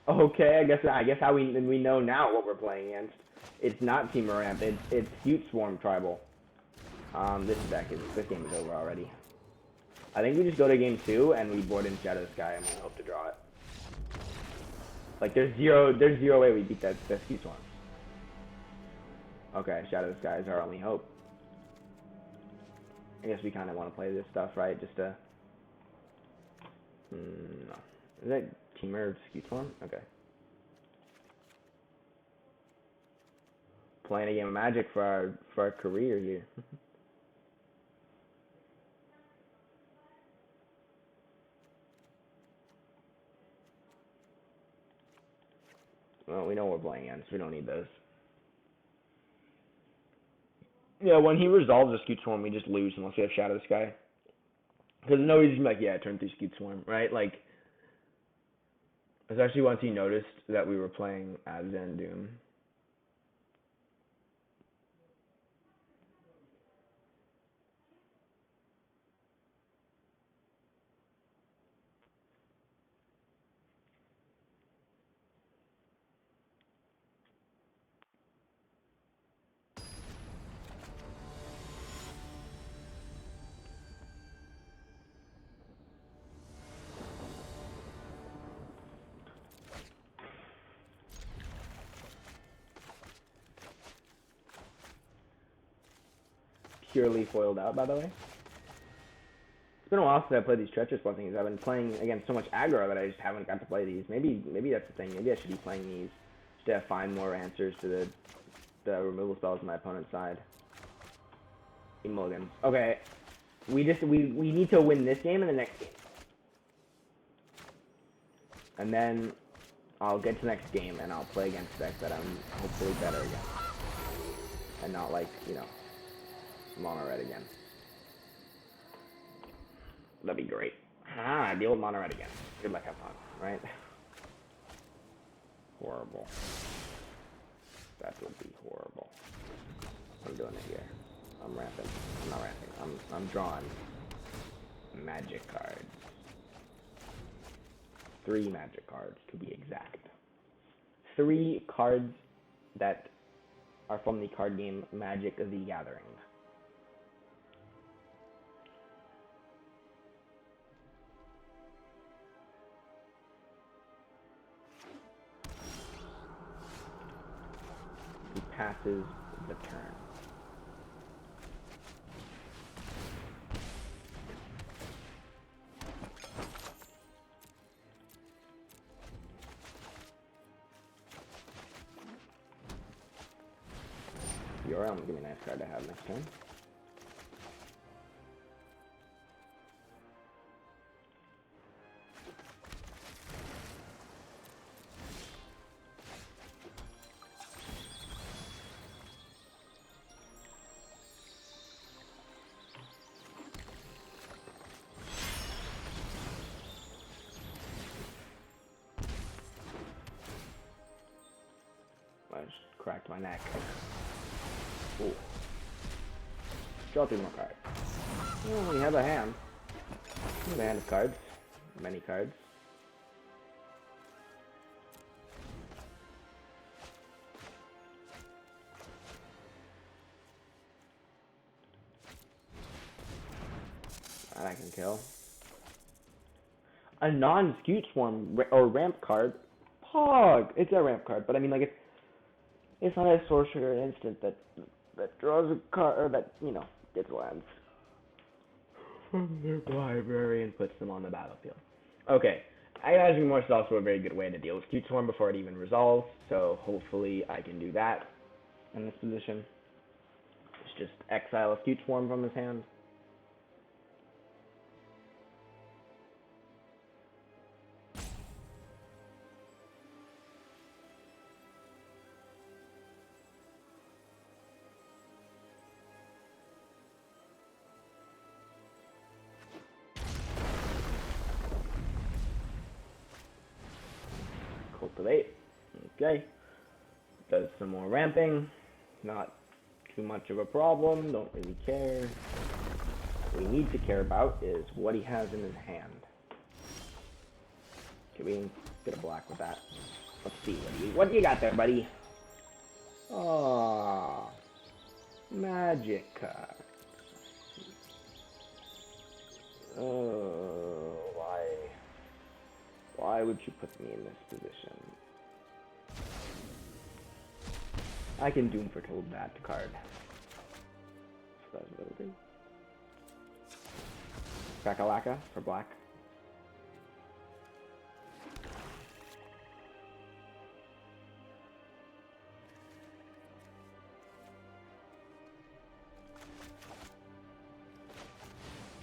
A: Okay, I guess how we know now what we're playing against. It's not Teamer Ramp. It's Cute Swarm Tribal. This game is over already. I think we just go to game 2 and we board in Shadow Sky and we hope to draw it. Like there's zero way we beat that Cute Swarm. Okay, Shadow Sky is our only hope. I guess we kind of want to play this stuff, right? Just to... no. Is that Teamer Cute Swarm? Okay. Playing a game of Magic for our career here. Well, we know we're playing against. We don't need those. Yeah, when he resolves a Scute Swarm, we just lose unless we have Shadow the Sky. Because nobody's like, yeah, turn 3 Scute Swarm, right? Like, especially once he noticed that we were playing abzan Doom. Purely foiled out, by the way. It's been a while since I played these treacherous blessings. I've been playing against so much aggro that I just haven't got to play these. Maybe that's the thing. Maybe I should be playing these just to find more answers to the removal spells on my opponent's side. Mulligans. Okay, we need to win this game and the next game, and then I'll get to the next game and I'll play against decks that I'm hopefully better against, and not like, you know, mono red again. That'd be great. Ah, deal with mono red again. Good luck, have fun, right? Horrible. That would be horrible. I'm doing it here. I'm ramping. I'm not ramping. I'm drawing magic cards. 3 magic cards, to be exact. 3 cards that are from the card game Magic the Gathering. He passes the turn. Yorion would give me a nice card to have next turn. I just cracked my neck. Ooh. Draw 3 more cards. Oh, we have a hand. We have a hand of cards. Many cards. That I can kill. A non-Scute Swarm or ramp card. Pog! It's a ramp card, but I mean, like, it's not a sorcerer instant that draws a card, or that, you know, gets lands from their library and puts them on the battlefield. Okay, Agonizing Remorse is also a very good way to deal with Scute Swarm before it even resolves, so hopefully I can do that in this position. It's just exile a Scute Swarm from his hand. Cultivate. Okay. Does some more ramping. Not too much of a problem. Don't really care. What we need to care about is what he has in his hand. Okay, we can get a black with that. Let's see. What do you got there, buddy? Oh, magic card. Oh, why would you put me in this position? I can Doom Foretold that card. So that's what it'll do. Crack-a-lacka for black.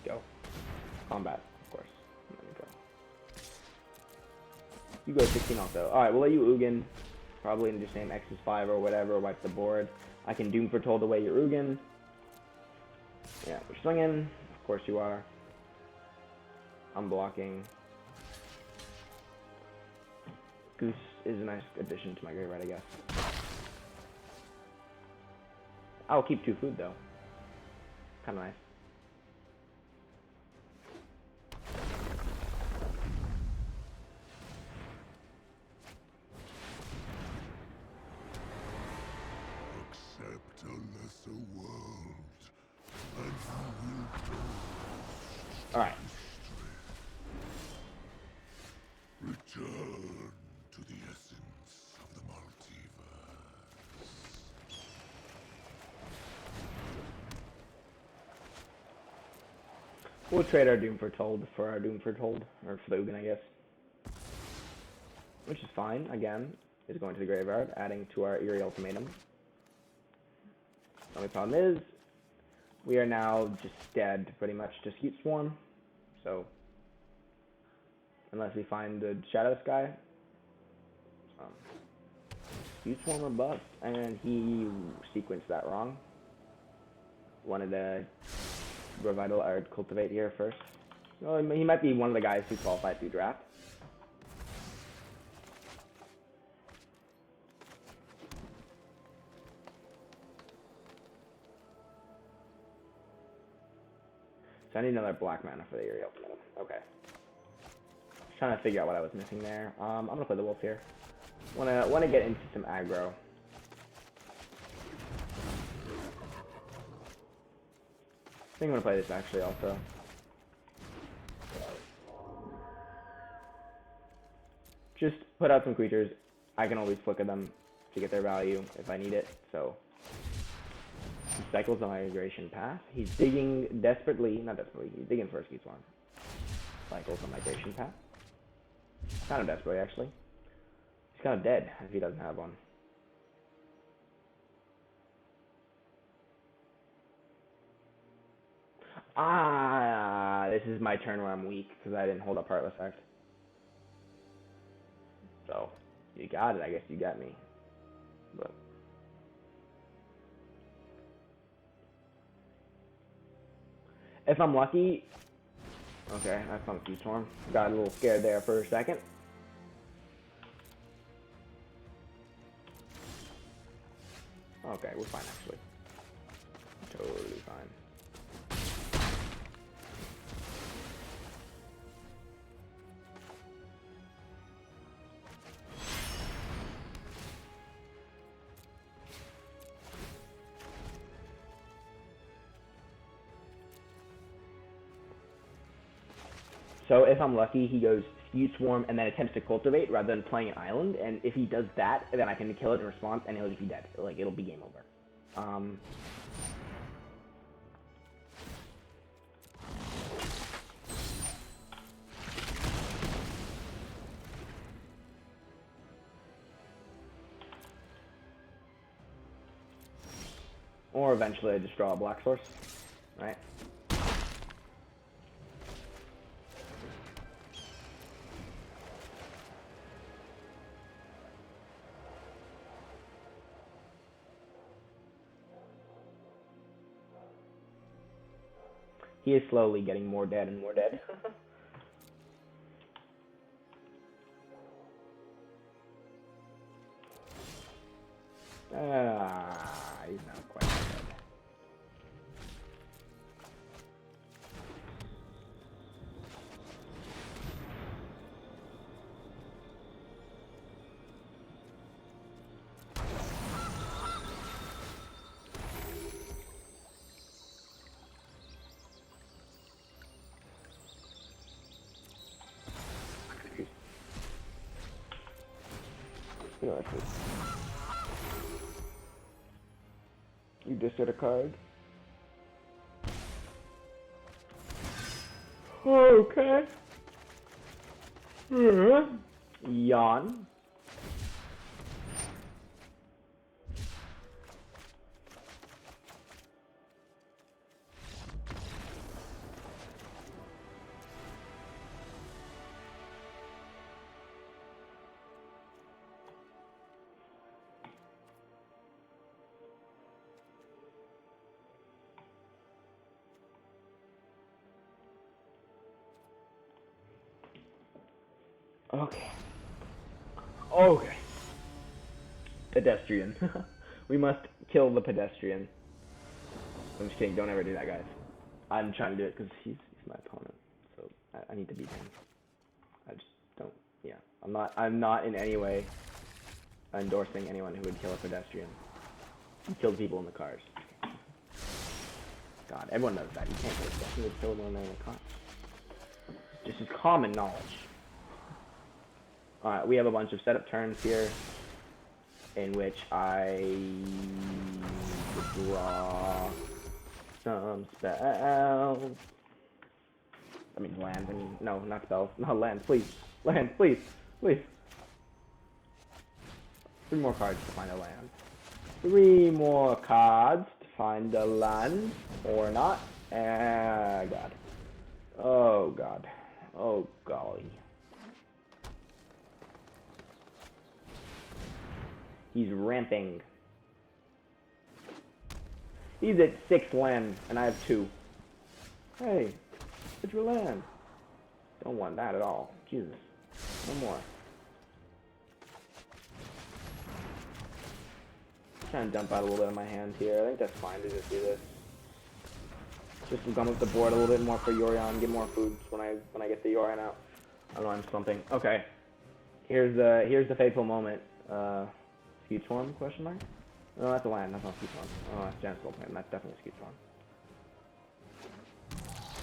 A: Go. Combat, of course. Let me go. You go 16 also. Alright, we'll let you Ugin. Probably just name X is 5 or whatever, wipe the board. I can Doom Foretold away your Ugin. Yeah, we're swinging. Of course you are. I'm blocking. Goose is a nice addition to my graveyard, I guess. I'll keep 2 food though. Kinda nice.
B: Accept a lesser world, and you will boast.
A: Alright.
B: Return to the essence of the multiverse.
A: We'll trade our Doom Foretold for our Doom Foretold, or for the Ugin, I guess. Which is fine, again, is going to the graveyard, adding to our Eerie Ultimatum. The only problem is, we are now just dead, pretty much, to Skeet Swarm. So, unless we find the Shadow Sky. Skeet Swarm or bust, and he sequenced that wrong. Wanted to Revital or Cultivate here first. Well, he might be one of the guys who qualified through draft. So I need another black mana for the Eerie Ultimatum. Okay. Just trying to figure out what I was missing there. I'm gonna play the wolf here. Wanna get into some aggro. I think I'm gonna play this actually also. Just put out some creatures. I can always flicker them to get their value if I need it. So he cycles the migration path. He's digging desperately, not desperately, he's digging for a Skeet Swarm. Cycles the migration path. Kind of desperate actually. He's kind of dead if he doesn't have one. Ah, this is my turn where I'm weak because I didn't hold up Heartless Act. So, you got it. I guess you got me. But if I'm lucky, okay, that's on Skeet Swarm. Got a little scared there for a second. Okay, we're fine actually. Totally fine. So if I'm lucky, he goes Skeet Swarm and then attempts to cultivate rather than playing an island. And if he does that, then I can kill it in response, and he'll just be dead. Like it'll be game over. Or eventually I just draw a black source, right? He is slowly getting more dead and more dead. He's not quite dead. You know, you discard a card. Okay. Yawn. Okay. Okay. Pedestrian. We must kill the pedestrian. I'm just kidding. Don't ever do that, guys. I'm trying to do it because he's my opponent, so I need to beat him. I just don't. Yeah, I'm not in any way endorsing anyone who would kill a pedestrian. He killed people in the cars. God, everyone knows that. You can't kill a pedestrian. You kill everyone in the car. Just is common knowledge. Alright, we have a bunch of setup turns here, in which I draw some spells. I mean lands, no, not spells. No, lands, please. Lands, please. Please. 3 more cards to find a land. 3 more cards to find a land. Or not. Ah, God. Oh, God. Oh, golly. He's ramping. He's at 6 land, and I have 2. Hey, it's your land. Don't want that at all. Jesus. No more. Trying to dump out a little bit of my hand here. I think that's fine to just do this. Just to gum up the board a little bit more for Yorion, get more foods when I get the Yorion out. I don't know, I'm slumping. Okay. Here's the fateful moment. Skeet Swarm, question mark? No, that's a land, that's not Skeet Swarm. Oh, that's Jan's plan. That's definitely Skeet Swarm.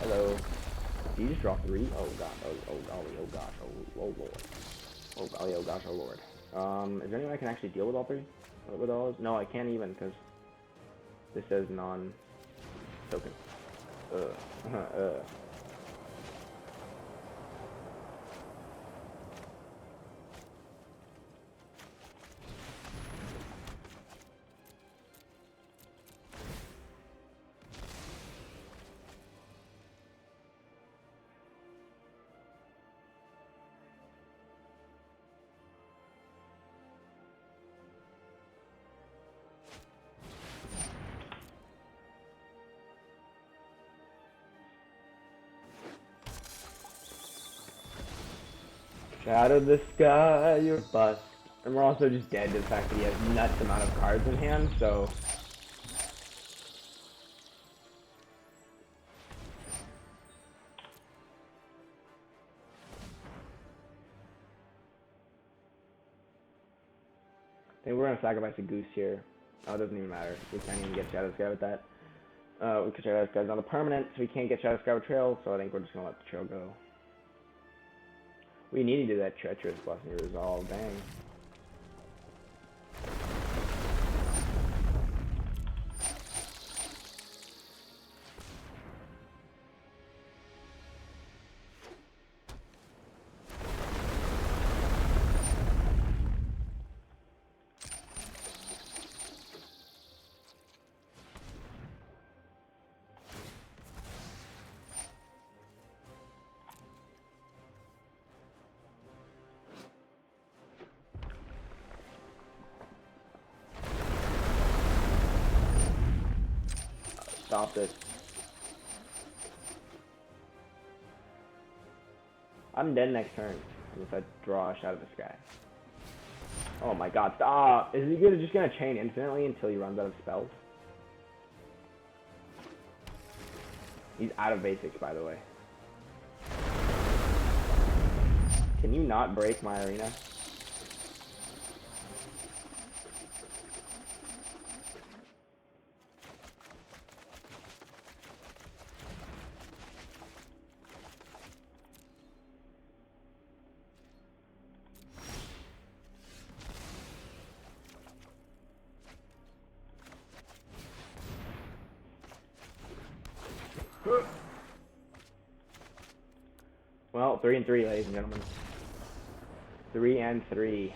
A: Hello. Did you just draw 3? Oh god, oh golly, oh gosh, oh lord. Oh golly, oh gosh, oh lord. Is there any way I can actually deal with all 3? With all those? No, I can't even, because this says non-token. Out of the sky, you're bust. And we're also just dead to the fact that he has nuts amount of cards in hand, so... I think we're gonna sacrifice a goose here. Oh, it doesn't even matter. We can't even get Shadow Sky with that. Because Shadow Sky's not a permanent, so we can't get Shadow Sky with Trail, so I think we're just gonna let the Trail go. We need to do that Treacherous Blessing to resolve, dang. Stop this. I'm dead next turn if I draw a Shadow of the Sky. Oh my god, stop! Is he just gonna chain infinitely until he runs out of spells? He's out of basics, by the way. Can you not break my arena? Well, 3 and 3, ladies and gentlemen. 3 and 3.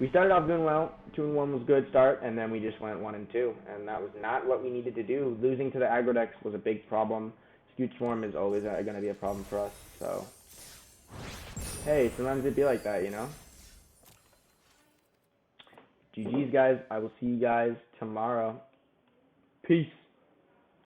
A: We started off doing well. 2 and 1 was a good start, and then we just went 1 and 2, and that was not what we needed to do. Losing to the aggro decks was a big problem. Skeet Swarm is always going to be a problem for us, so... Hey, sometimes it'd be like that, you know? GG's, guys. I will see you guys tomorrow. Peace.